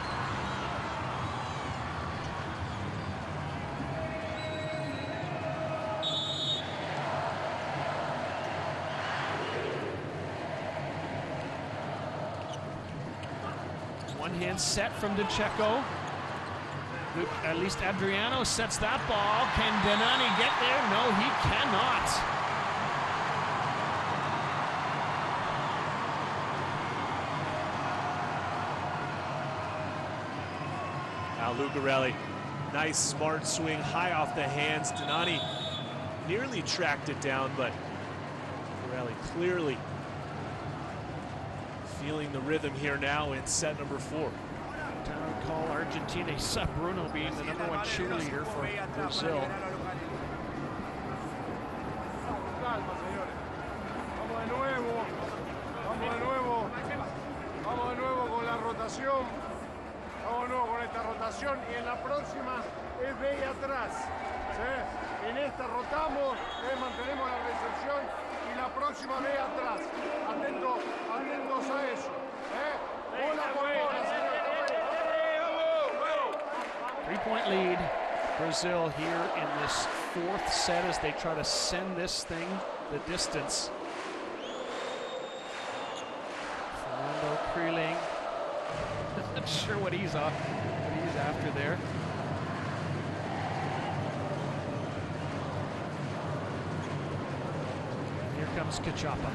One-hand set from DeCecco. At least Adriano sets that ball. Can Denani get there? No, he cannot. Now Lucarelli, nice smart swing, high off the hands. Denani nearly tracked it down, but Lucarelli clearly feeling the rhythm here now in set number 4. Town call Argentina. Saw Bruno being the #1 cheerleader for Brazil. Calma, señores. Vamos de nuevo. Vamos de nuevo. Vamos de nuevo con la rotación. Vamos de nuevo con esta rotación y en la próxima es ve y atrás. ¿Sí? En esta rotamos, mantenemos la recepción y la próxima ve atrás. Atentos a eso. Bola por bola, señores. 3-point lead, Brazil here in this 4th set as they try to send this thing the distance. Fernando Kreeling, not sure what he's after there. Here comes Cachapa.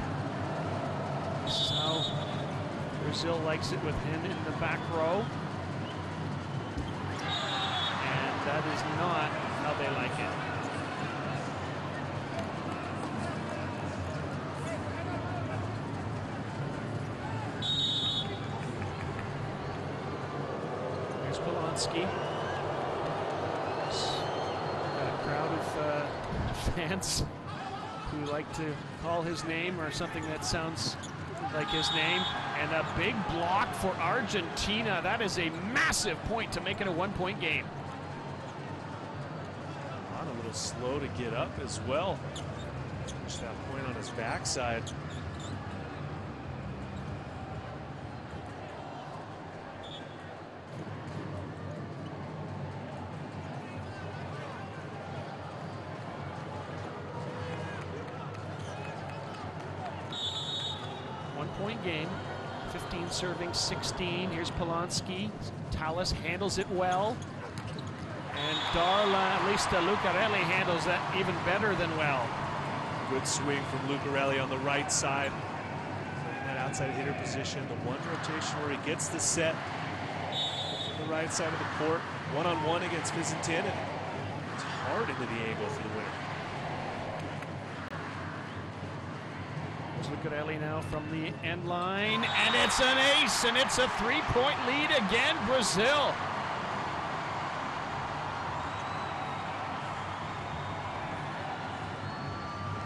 This is how Brazil likes it with him in the back row. And that is not how they like it. Here's Polonsky. Got a crowd of fans who like to call his name or something that sounds like his name. And a big block for Argentina. That is a massive point to make it a 1-point game. A little slow to get up as well. Push that point on his backside. One-point game. 15 serving 16. Here's Polonsky. Tallis handles it well. And Darla, at least Lucarelli handles that even better than well. Good swing from Lucarelli on the right side. Playing that outside hitter position. The one rotation where he gets the set from the right side of the court. One-on-one against Byzantine. And it's hard into the angle for the winner. Zuccarelli now from the end line, and it's an ace, and it's a 3-point lead again, Brazil.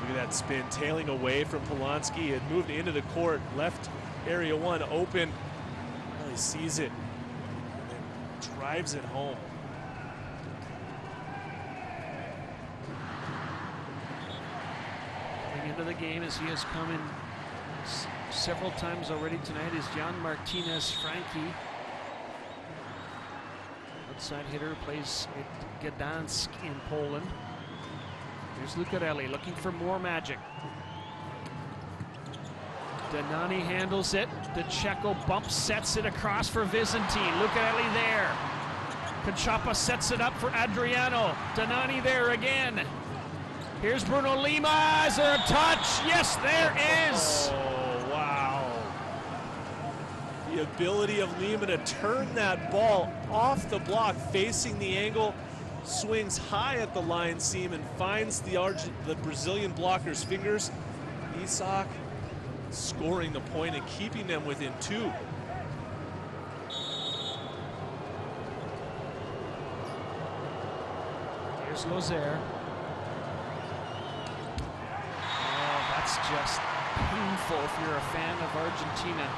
Look at that spin, tailing away from Polanski. It moved into the court, left area one open. Really sees it, and then drives it home. Coming into the game, as he has come in several times already tonight, is Jan Martinez Frankie. Outside hitter, plays at Gdansk in Poland. Here's Zuccarelli looking for more magic. Danani handles it. The Checo bump sets it across for Vizintin. Zuccarelli there. Cachapa sets it up for Adriano. Danani there again. Here's Bruno Lima. Is there a touch? Yes, there is. Oh, wow. The ability of Lima to turn that ball off the block, facing the angle, swings high at the line seam and finds the Brazilian blocker's fingers. Isak scoring the point and keeping them within 2. Here's Lozier. Oh, that's just painful if you're a fan of Argentina.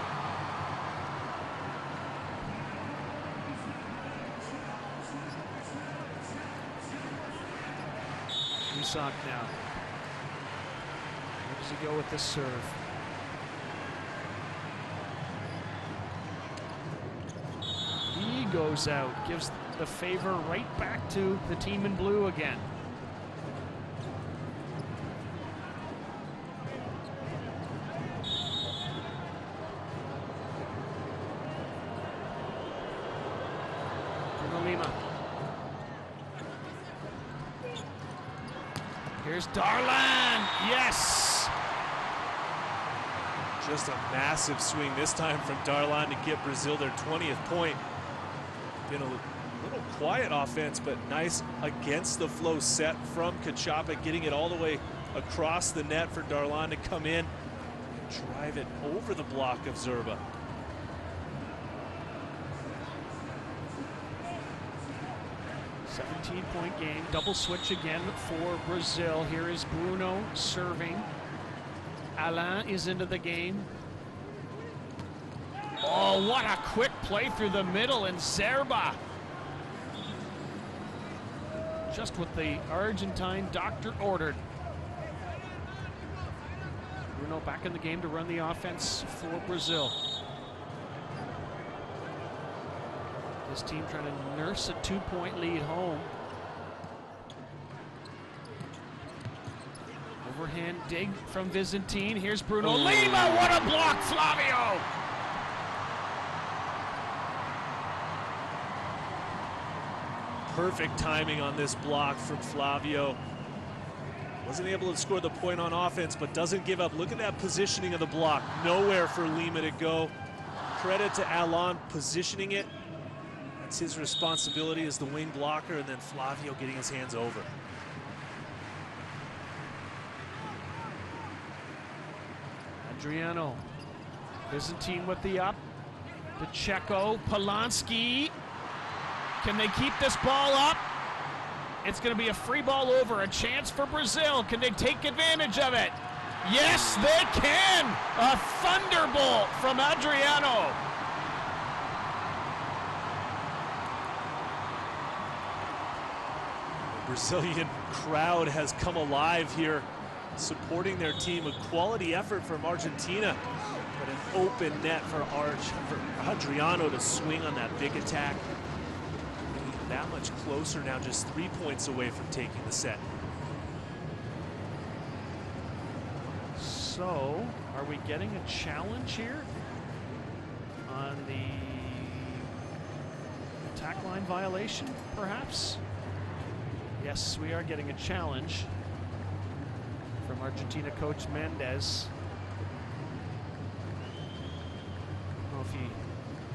Isak now. Where does he go with this serve? He goes out, gives the favor right back to the team in blue again. Bruno Lima. Here's Darlan, yes! Just a massive swing this time from Darlan to get Brazil their 20th point. Been a little quiet offense, but nice against the flow set from Cachapa, getting it all the way across the net for Darlan to come in and drive it over the block of Zerba. Point game, double switch again for Brazil. Here is Bruno serving. Alain is into the game. Oh, what a quick play through the middle, and Zerba. Just what the Argentine doctor ordered. Bruno back in the game to run the offense for Brazil. This team trying to nurse a 2-point lead home. Overhand dig from Vizintin. Here's Bruno Lima. What a block, Flavio! Perfect timing on this block from Flavio. Wasn't able to score the point on offense, but doesn't give up. Look at that positioning of the block. Nowhere for Lima to go. Credit to Alain positioning it. That's his responsibility as the wing blocker, and then Flavio getting his hands over. Adriano. Vizintin with the up. The Checo. Polanski. Can they keep this ball up? It's going to be a free ball over. A chance for Brazil. Can they take advantage of it? Yes, they can. A thunderbolt from Adriano. The Brazilian crowd has come alive here, supporting their team. A quality effort from Argentina, but an open net for Adriano to swing on that big attack. That much closer now, just 3 points away from taking the set. So, are we getting a challenge here on the attack line violation, perhaps? Yes, we are getting a challenge from Argentina coach Mendes. I don't know if he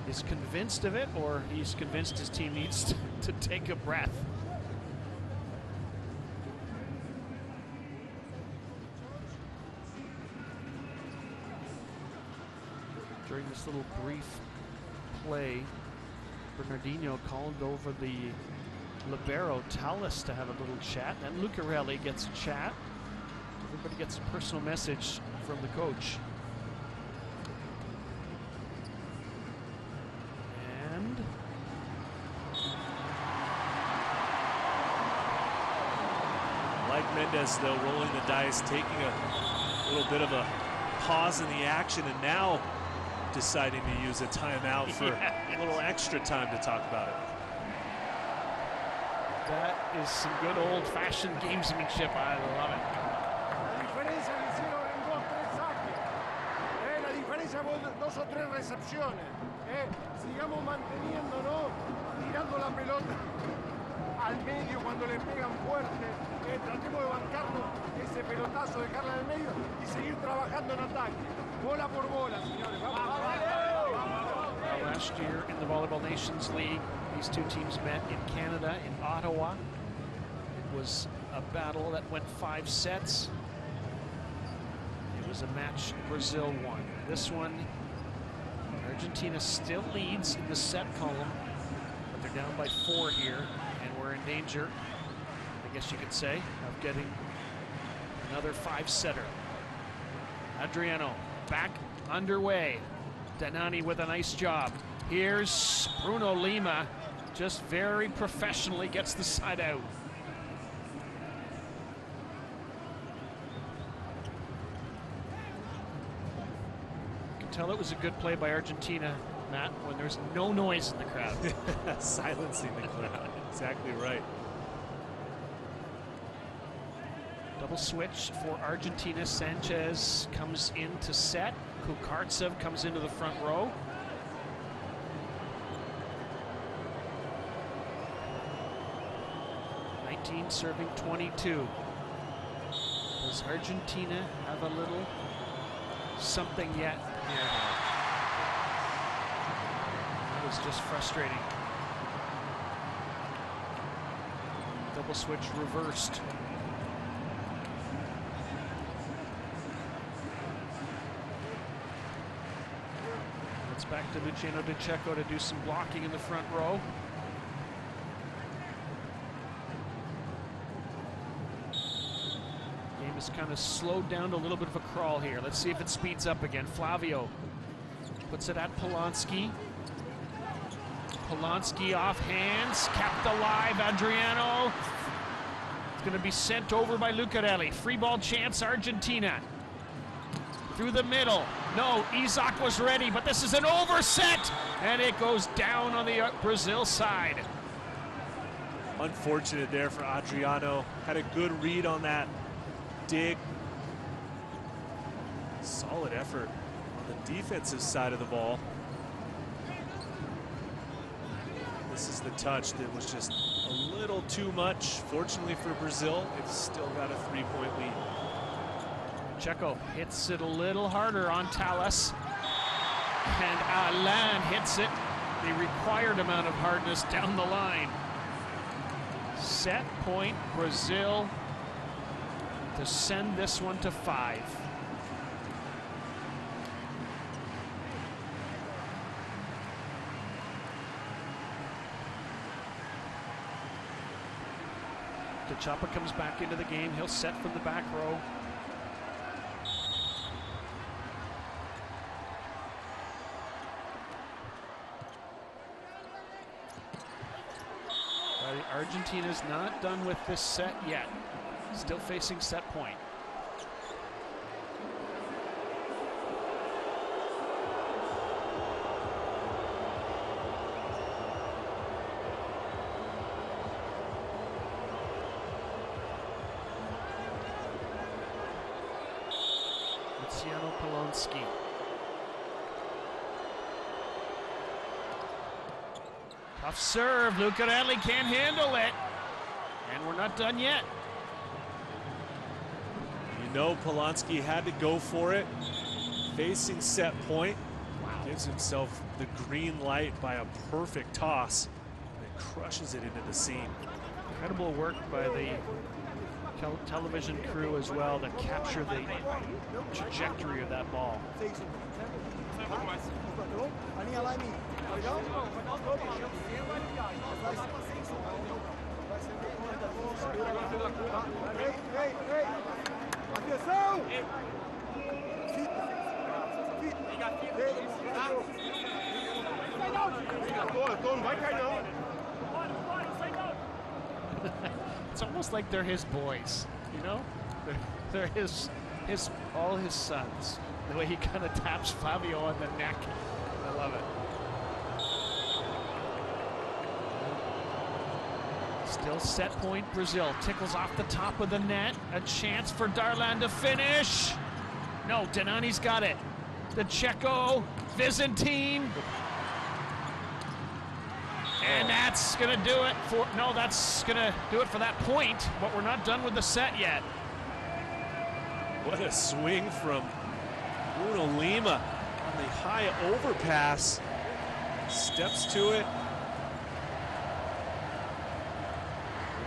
is convinced of it or he's convinced his team needs to take a breath. this little brief play, Bernardino called over the libero Tallis to have a little chat. And Lucarelli gets a chat. Everybody gets a personal message from the coach. And like Mendez, though, rolling the dice, taking a little bit of a pause in the action, and now deciding to use a timeout for a little extra time to talk about it. That is some good old-fashioned gamesmanship. I love it. La diferencia que hicieron en 2-3 saques. La diferencia con 2 o 3 recepciones. Sigamos manteniéndonos, tirando la pelota al medio cuando le pegan fuerte. Tratemos de bancarnos ese pelotazo, dejarla en el medio y seguir trabajando en ataque. Bola por bola, señores. Vamos, vamos. Last year in the Volleyball Nations League, these two teams met in Canada, in Ottawa. It was a battle that went 5 sets. It was a match Brazil won. This one, Argentina still leads in the set column, but they're down by 4 here, and we're in danger, I guess you could say, of getting another 5-setter. Adriano back underway. Danani with a nice job. Here's Bruno Lima, just very professionally gets the side out. You can tell it was a good play by Argentina, Matt, when there's no noise in the crowd. Silencing the crowd, exactly right. Double switch for Argentina. Sanchez comes in to set. Kukartsev comes into the front row. Serving 22. Does Argentina have a little something yet? Yeah. That was just frustrating. Double switch reversed. It's back to Luciano De Cecco to do some blocking in the front row. Is kind of slowed down to a little bit of a crawl here. Let's see if it speeds up again. Flavio puts it at Polanski. Polanski off hands, kept alive. Adriano. It's going to be sent over by Lucarelli. Free ball chance, Argentina. Through the middle. No, Isaac was ready, but this is an overset, and it goes down on the Brazil side. Unfortunate there for Adriano. Had a good read on that dig. Solid effort on the defensive side of the ball. This is the touch that was just a little too much. Fortunately for Brazil, it's still got a 3-point lead. Checo hits it a little harder on Tallis, and Alain hits it the required amount of hardness down the line. Set point, Brazil, to send this one to 5. Chapa comes back into the game. He'll set from the back row. Argentina's not done with this set yet. Still facing set point. Luciano Polanski. Tough serve. Lucarelli can't handle it. And we're not done yet. You know Polanski had to go for it. Facing set point. Wow. Gives himself the green light by a perfect toss. And crushes it into the seam. Incredible work by the television crew as well to capture the trajectory of that ball. minha lá em mim. Tá legal? Ei! Atenção! Não vai cair não. It's almost like they're his boys, you know? They're his all his sons. The way he kind of taps Fabio on the neck. I love it. Still set point Brazil. Tickles off the top of the net. A chance for Darlan to finish. No, Denani's got it. The Checo, Byzantine. And that's gonna do it for, no, that's gonna do it for that point, but we're not done with the set yet. What a swing from Bruno Lima on the high overpass. Steps to it.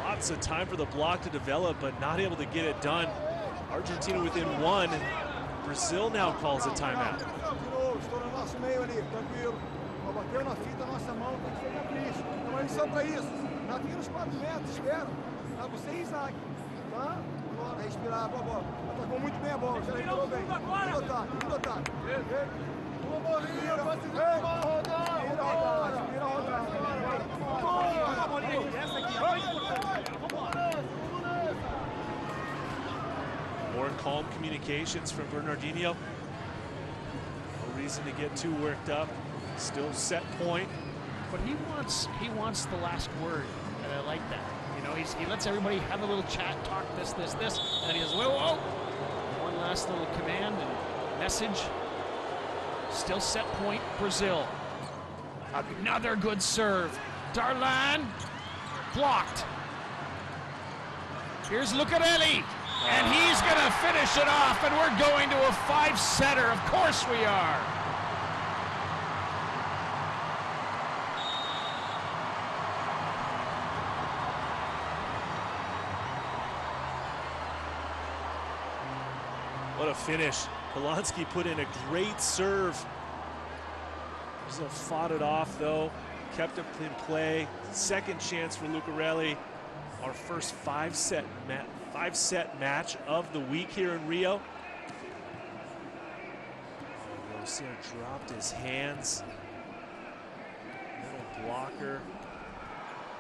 Lots of time for the block to develop, but not able to get it done. Argentina within one. Brazil now calls a timeout. Estourou nosso meio ali, tranquilo. Bateu na fita, nossa mão, tem que ser capricho. Então eles são pra isso. Já tem uns 4 metros, espera. Tá você e Isaac. Tá? Agora, respirar com a bola. Atacou muito bem a bola, já retirou bem. Lindo ataque. Uma bolinha, vira rodar. More calm communications from Bernardinho. No reason to get too worked up. Still set point. But he wants the last word, and I like that. You know, he lets everybody have a little chat, talk this, and then he goes, whoa. One last little command and message. Still set point, Brazil. Another good serve. Darlan, blocked. Here's Lucarelli, and he's gonna finish it off, and we're going to a 5-setter. Of course we are. What a finish. Polanski put in a great serve. Brazil fought it off though, kept it in play. Second chance for Lucarelli. Our first five-set match of the week here in Rio. Rozier dropped his hands. Little blocker.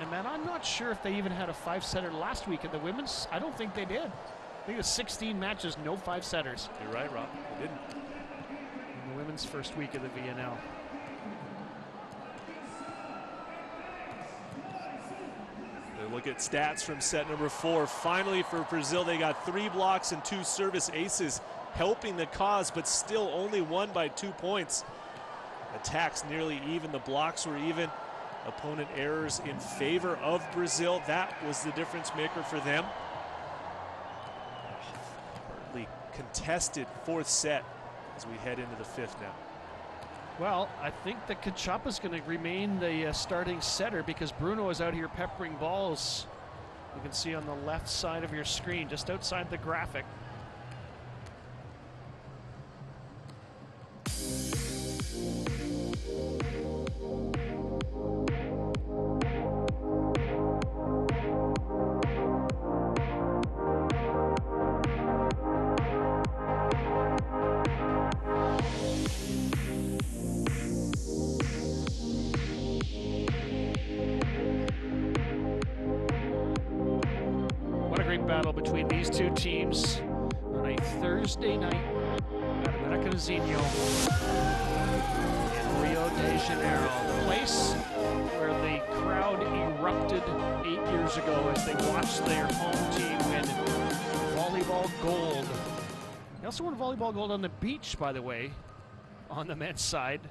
And man, I'm not sure if they even had a 5-setter last week at the women's. I don't think they did. I think it was 16 matches, no 5-setters. You're right, Rob. They didn't. In the women's first week of the VNL. Look at stats from set number 4. Finally for Brazil, they got 3 blocks and 2 service aces, helping the cause, but still only won by 2 points. Attacks nearly even, the blocks were even. Opponent errors in favor of Brazil. That was the difference maker for them. Hardly contested 4th set as we head into the 5th now. Well, I think that Cachapa's going to remain the starting setter because Bruno is out here peppering balls. You can see on the left side of your screen, just outside the graphic. Battle between these two teams on a Thursday night at Maracanãzinho in Rio de Janeiro, the place where the crowd erupted 8 years ago as they watched their home team win volleyball gold. They also won volleyball gold on the beach, by the way, on the men's side.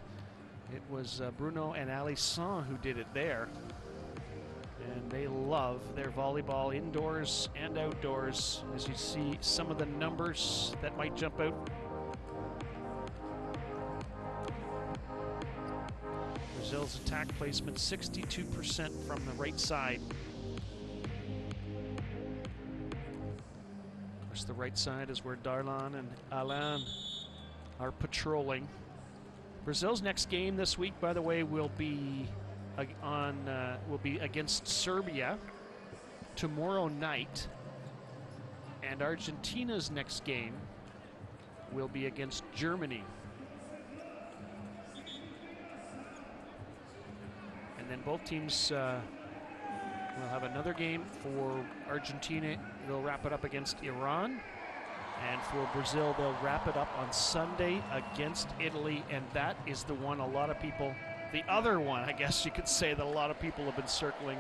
It was Bruno and Alisson who did it there. And they love their volleyball indoors and outdoors. As you see some of the numbers that might jump out. Brazil's attack placement 62% from the right side. Of course, the right side is where Darlan and Alain are patrolling. Brazil's next game this week, by the way, will be against Serbia tomorrow night, and Argentina's next game will be against Germany. And then both teams will have another game. For Argentina, they'll wrap it up against Iran. And for Brazil, they'll wrap it up on Sunday against Italy. And that is the one a lot of people, the other one, I guess you could say, that a lot of people have been circling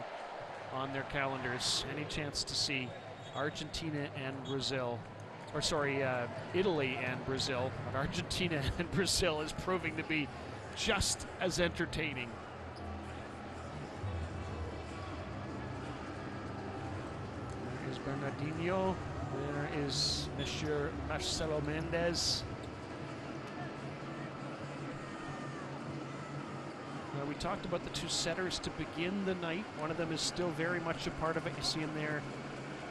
on their calendars. Any chance to see Argentina and Brazil, or sorry, Italy and Brazil. But Argentina and Brazil is proving to be just as entertaining. There is Bernardinho. There is Monsieur Marcelo Mendes. Now, we talked about the two setters to begin the night. One of them is still very much a part of it. You see him there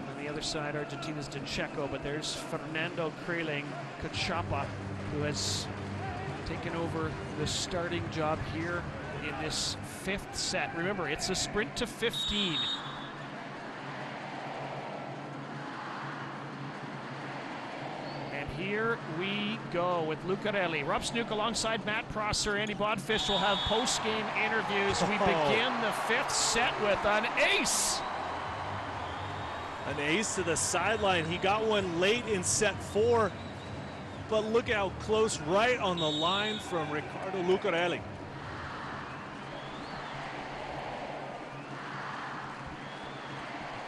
on the other side, Argentina's Dincheco, but there's Fernando Cachapa, who has taken over the starting job here in this 5th set. Remember, it's a sprint to 15. Here we go with Lucarelli. Rob Snook alongside Matt Prosser. Andy Bodfish will have post-game interviews. We begin the 5th set with an ace. An ace to the sideline. He got one late in set 4, but look how close, right on the line from Ricardo Lucarelli.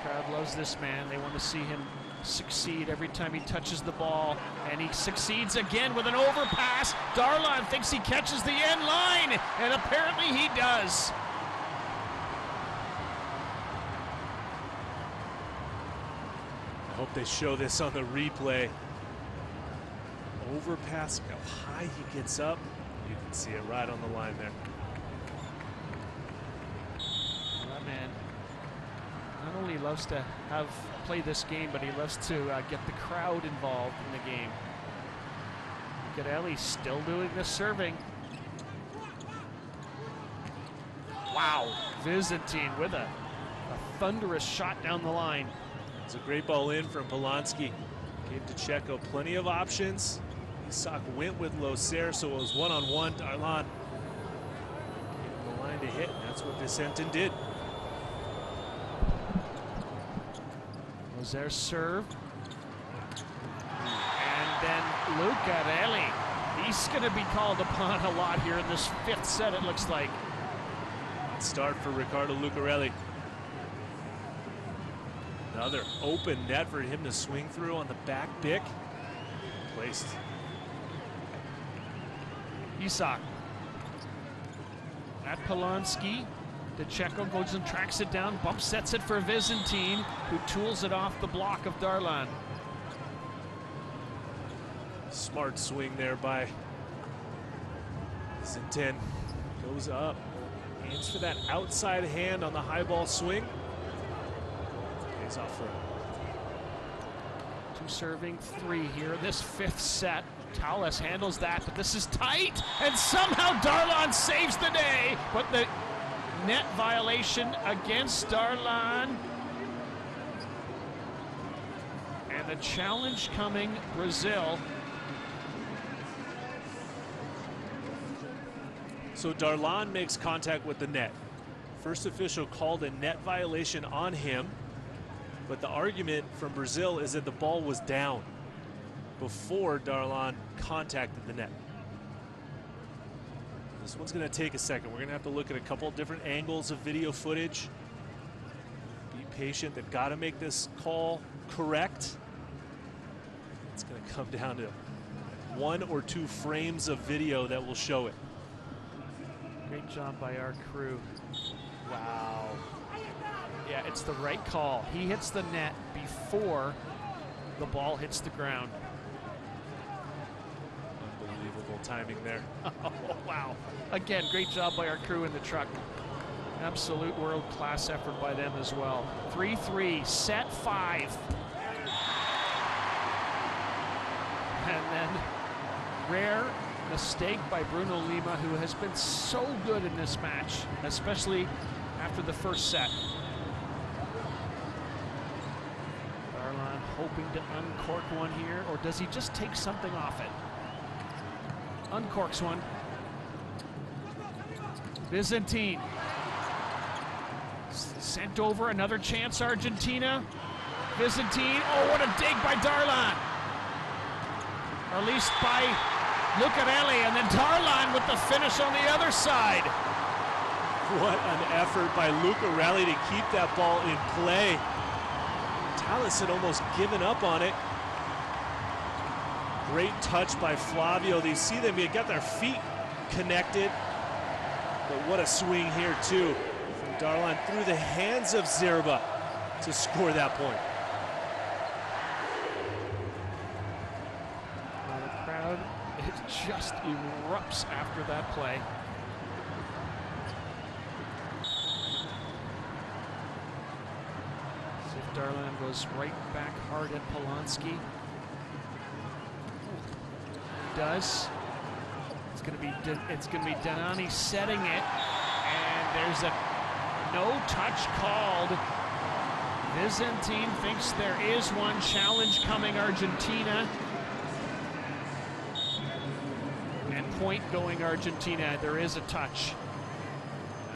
The crowd loves this man. They want to see him succeed every time he touches the ball, and he succeeds again with an overpass. Darlan thinks he catches the end line, and apparently he does. I hope they show this on the replay. Overpass, how high he gets up. You can see it right on the line there. That man not only loves to play this game, but he loves to get the crowd involved in the game. Lucarelli still doing the serving. Wow, Byzantine with a thunderous shot down the line. It's a great ball in from Polanski. Gave Dincheco plenty of options. Isak went with Loser, so it was one-on-one. Darlan gave the line to hit, and that's what Vicentin did. Loser serve. And then Lucarelli. He's going to be called upon a lot here in this 5th set, it looks like. Good start for Ricardo Lucarelli. Another open net for him to swing through on the back pick. Placed. Isak. At Polanski. Dincheco goes and tracks it down, bump sets it for Byzantine, who tools it off the block of Darlan. Smart swing there by Byzantine. Goes up, aims for that outside hand on the high ball swing. Pays off for him. 2 serving, 3 here. This 5th set. Taulas handles that, but this is tight, and somehow Darlan saves the day, but the net violation against Darlan. And the challenge coming, Brazil. So Darlan makes contact with the net. First official called a net violation on him, but the argument from Brazil is that the ball was down before Darlan contacted the net. This one's going to take a second. We're going to have to look at a couple of different angles of video footage. Be patient. They've got to make this call correct. It's going to come down to 1 or 2 frames of video that will show it. Great job by our crew. Wow. Yeah, it's the right call. He hits the net before the ball hits the ground. Unbelievable timing there. Oh, wow. Again, great job by our crew in the truck. Absolute world-class effort by them as well. 3-3, set 5. And then rare mistake by Bruno Lima, who has been so good in this match, especially after the first set. Darlan hoping to uncork one here, or does he just take something off it? Uncorks one. Byzantine. Sent over, another chance, Argentina. Byzantine, oh, what a dig by Darlan. Released by Lucarelli, and then Darlan with the finish on the other side. What an effort by Lucarelli to keep that ball in play. Tallis had almost given up on it. Great touch by Flavio. They see them get their feet connected. But what a swing here too from Darlan through the hands of Zerba to score that point. The crowd, it just erupts after that play. Sif Darlan goes right back hard at Polanski. Does. It's going to be Danani setting it, and there's a no touch called. Byzantine thinks there is one. Challenge coming, Argentina. And point going Argentina. There is a touch.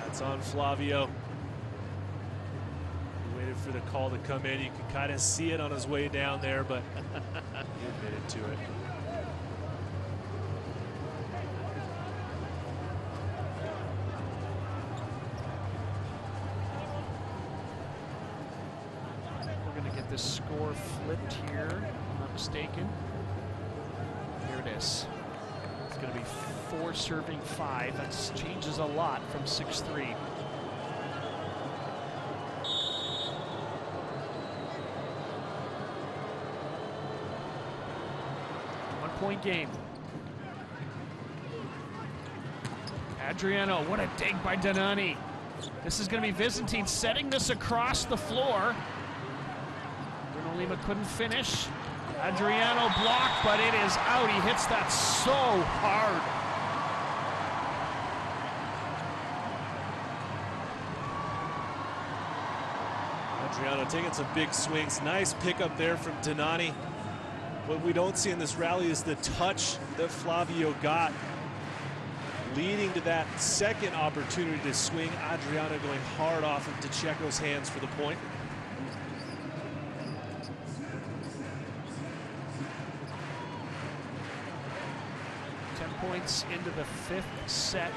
That's on Flavio. He waited for the call to come in. You could kind of see it on his way down there, but he admitted to it. The score flipped here, if I'm not mistaken. Here it is. It's going to be 4 serving 5. That changes a lot from 6-3. One-point game. Adriano, what a dig by Danani. This is going to be Byzantine setting this across the floor. Lima couldn't finish. Adriano blocked, but it is out. He hits that so hard. Adriano taking some big swings. Nice pickup there from Danani. What we don't see in this rally is the touch that Flavio got, leading to that second opportunity to swing. Adriano going hard off of DeCecco's hands for the point. Points into the 5th set.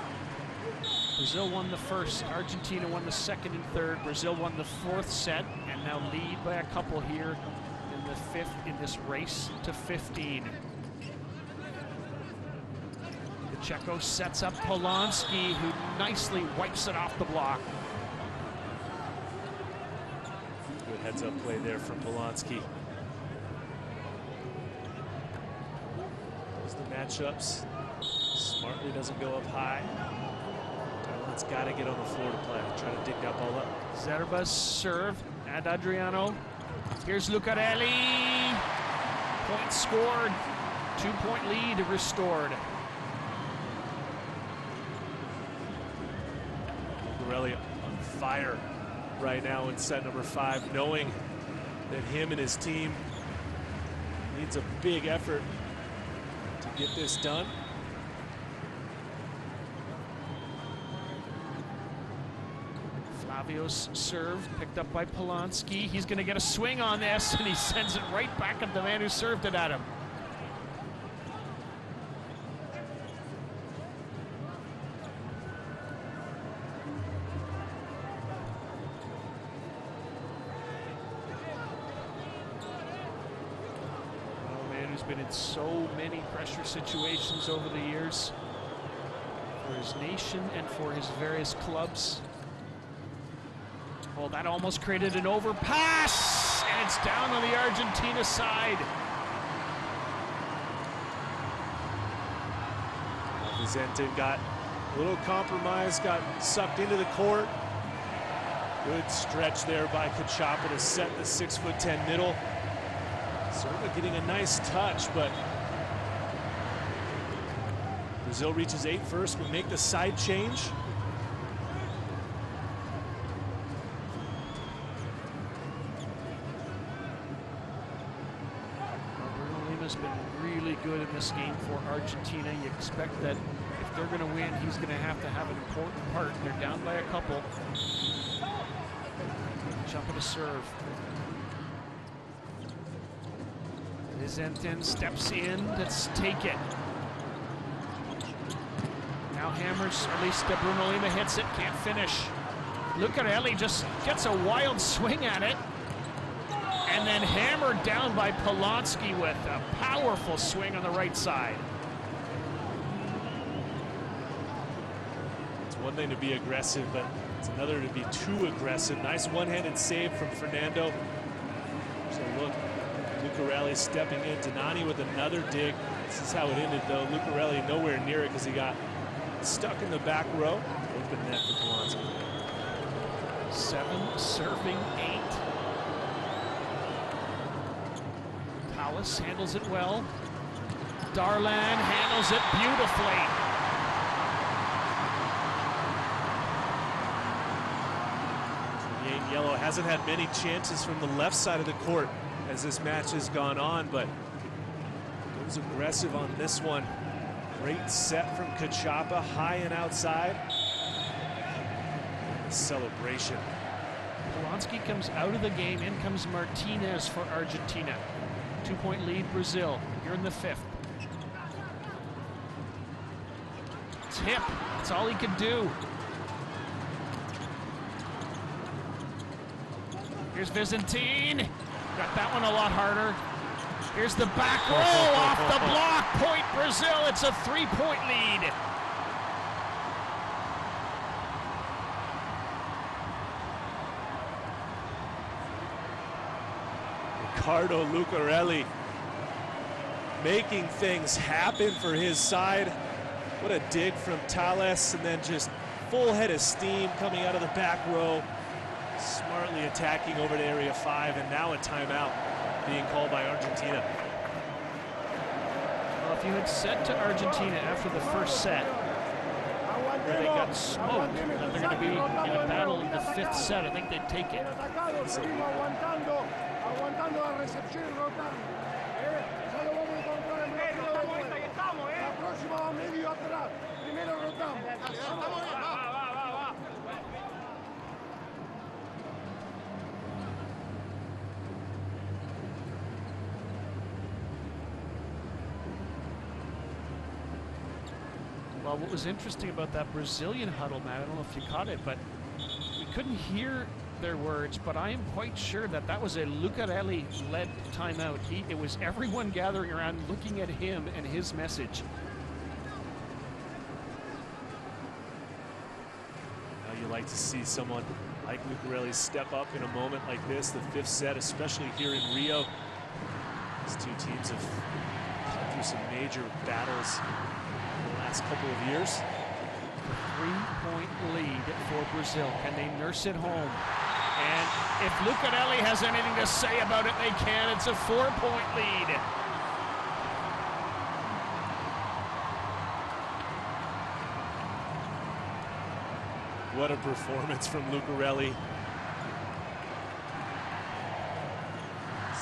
Brazil won the first, Argentina won the second and third. Brazil won the 4th set and now lead by a couple here in the 5th in this race to 15. DeCecco sets up Polanski, who nicely wipes it off the block. Good heads-up play there from Polanski. Those are the matchups. Smartly doesn't go up high. Darlan's got to get on the floor to play. Try to dig that ball up. Zerba's serve and Adriano. Here's Lucarelli. Point scored. 2-point lead restored. Lucarelli on fire right now in set number 5, knowing that him and his team needs a big effort to get this done. Flavio's serve picked up by Polanski. He's going to get a swing on this, and he sends it right back at the man who served it at him. Oh man, who's been in so many pressure situations over the years for his nation and for his various clubs. Well, that almost created an overpass, and it's down on the Argentina side. Vicente got a little compromise, got sucked into the court. Good stretch there by Cachapa to set the 6'10" middle. Certainly getting a nice touch, but Brazil reaches 8 first, will make the side change. Has been really good in this game for Argentina. You expect that if they're going to win, he's going to have an important part. They're down by a couple. Chapa to serve. Vizentin steps in. Let's take it. Now hammers, or at least Bruno Lima hits it, can't finish. Lucarelli just gets a wild swing at it. And then hammered down by Polanski with a powerful swing on the right side. It's one thing to be aggressive, but it's another to be too aggressive. Nice one-handed save from Fernando. So look, Lucarelli stepping in. Donati with another dig. This is how it ended, though. Lucarelli nowhere near it because he got stuck in the back row. Open net for Polanski. 7 serving 8. Tallis handles it well. Darlan handles it beautifully. Yellow hasn't had many chances from the left side of the court as this match has gone on, but goes aggressive on this one. Great set from Cachapa, high and outside. Celebration. Polanski comes out of the game. In comes Martinez for Argentina. 2-point lead, Brazil, here in the 5th. Tip, that's all he could do. Here's Vizentin, got that one a lot harder. Here's the back roll off the block, point Brazil, it's a 3-point lead. Ricardo Lucarelli making things happen for his side. What a dig from Talles, and then just full head of steam coming out of the back row. Smartly attacking over to area 5, and now a timeout being called by Argentina. Well, if you had said to Argentina after the first set where they got smoked that they're going to be in a battle in the 5th set, I think they'd take it. Aguantando la recepción y rotando. Ya lo vamos a encontrar en la próxima va medio atrás. Primero rotamos. Va. Well, what was interesting about that Brazilian huddle, Matt, I don't know if you caught it, but we couldn't hear their words, but I am quite sure that that was a Lucarelli-led timeout. It was everyone gathering around looking at him and his message. Now you like to see someone like Lucarelli step up in a moment like this, the 5th set, especially here in Rio. These two teams have come through some major battles in the last couple of years. A 3-point lead for Brazil. Can they nurse it home? And if Lucarelli has anything to say about it, they can. It's a 4-point lead. What a performance from Lucarelli.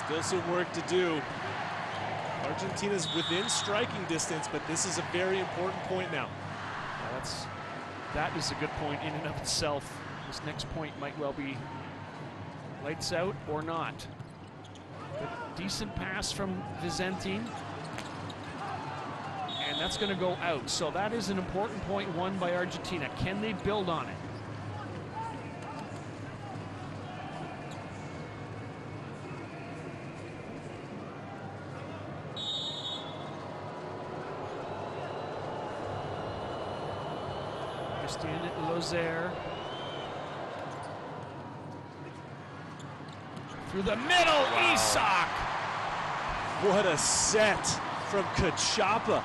Still some work to do. Argentina's within striking distance, but this is a very important point now. That is a good point in and of itself. This next point might well be lights out or not. A decent pass from Vizentin. And that's going to go out. So that is an important point won by Argentina. Can they build on it? Christian Lozer. Through the middle, wow. Isak! What a set from Cachapa.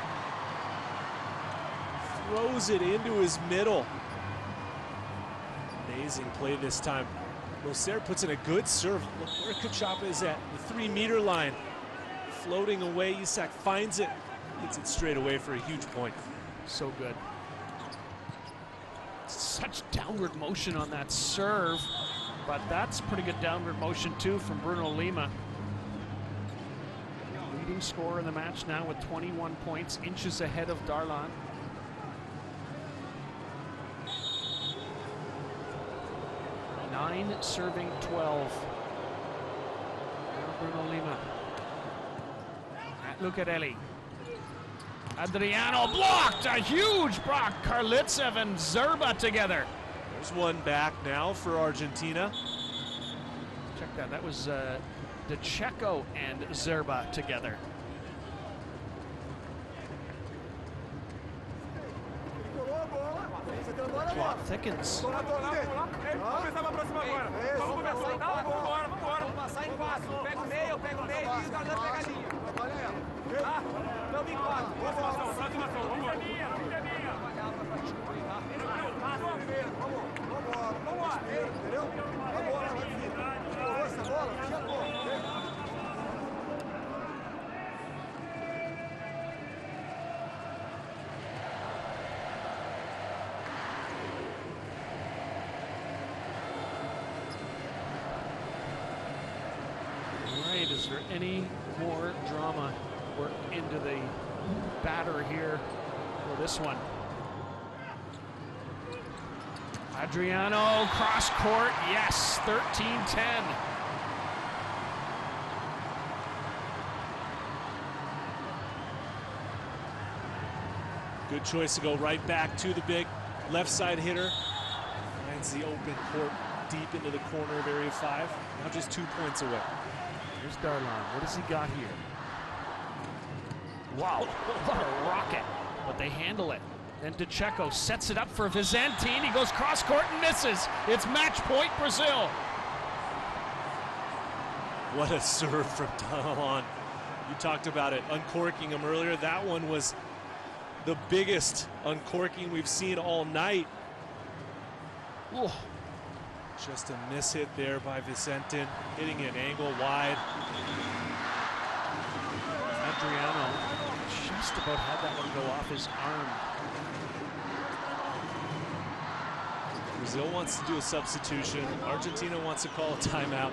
Throws it into his middle. Amazing play this time. Loser puts in a good serve. Look where Cachapa is at, the 3-meter line. Floating away, Isak finds it, hits it straight away for a huge point. So good. Such downward motion on that serve, but that's pretty good downward motion too from Bruno Lima. Leading scorer in the match now with 21 points, inches ahead of Darlan. Nine serving 12. Now Bruno Lima. At Lucarelli. Adriano blocked, a huge block. Karlitsev and Zerba together. There's one back now for Argentina. Check that, that was DeCecco and Zerba together. Plot thickens. Is there any more drama? We're into the batter here for this one. Adriano cross court, yes, 13-10. Good choice to go right back to the big left side hitter. Finds the open court deep into the corner of area 5. Now just 2 points away. Here's Darlan. What has he got here? Wow, what a rocket. But they handle it. Then DeCecco sets it up for Vicentin. He goes cross court and misses. It's match point, Brazil. What a serve from Darlan. You talked about it, uncorking him earlier. That one was the biggest uncorking we've seen all night. Ooh. Just a miss hit there by Vicentin, hitting an angle wide. Adriano just about had that one go off his arm. Brazil wants to do a substitution. Argentina wants to call a timeout.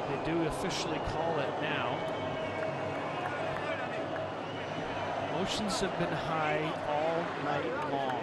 They do officially call it now. Emotions have been high all night long.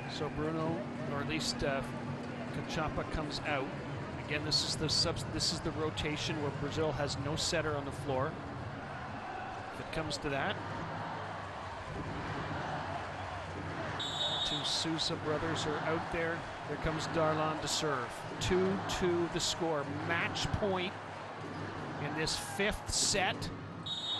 So Bruno, or at least Cachapa comes out. Again, this is the rotation where Brazil has no setter on the floor. If it comes to that. Two Sousa brothers are out there. There comes Darlan to serve. 2-2 the score. Match point in this 5th set.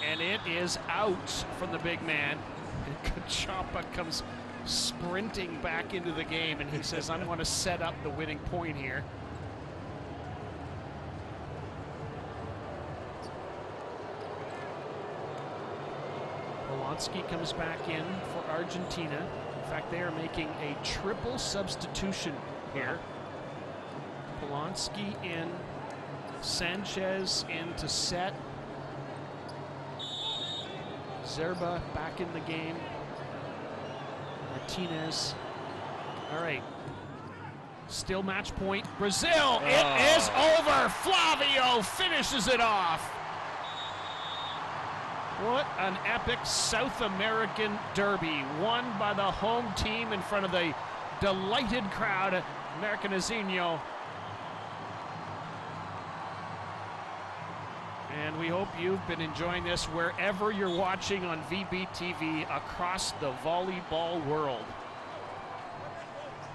And it is out from the big man. And Cachapa comes sprinting back into the game, and he says, I'm going to set up the winning point here. Polanski comes back in for Argentina. In fact, they are making a triple substitution here. Polanski in, Sanchez in to set. Zerba back in the game. Martinez. All right. Still match point. Brazil. It is over. Flavio finishes it off. What an epic South American derby, won by the home team in front of the delighted crowd. Americanizino. And we hope you've been enjoying this wherever you're watching on VBTV across the volleyball world.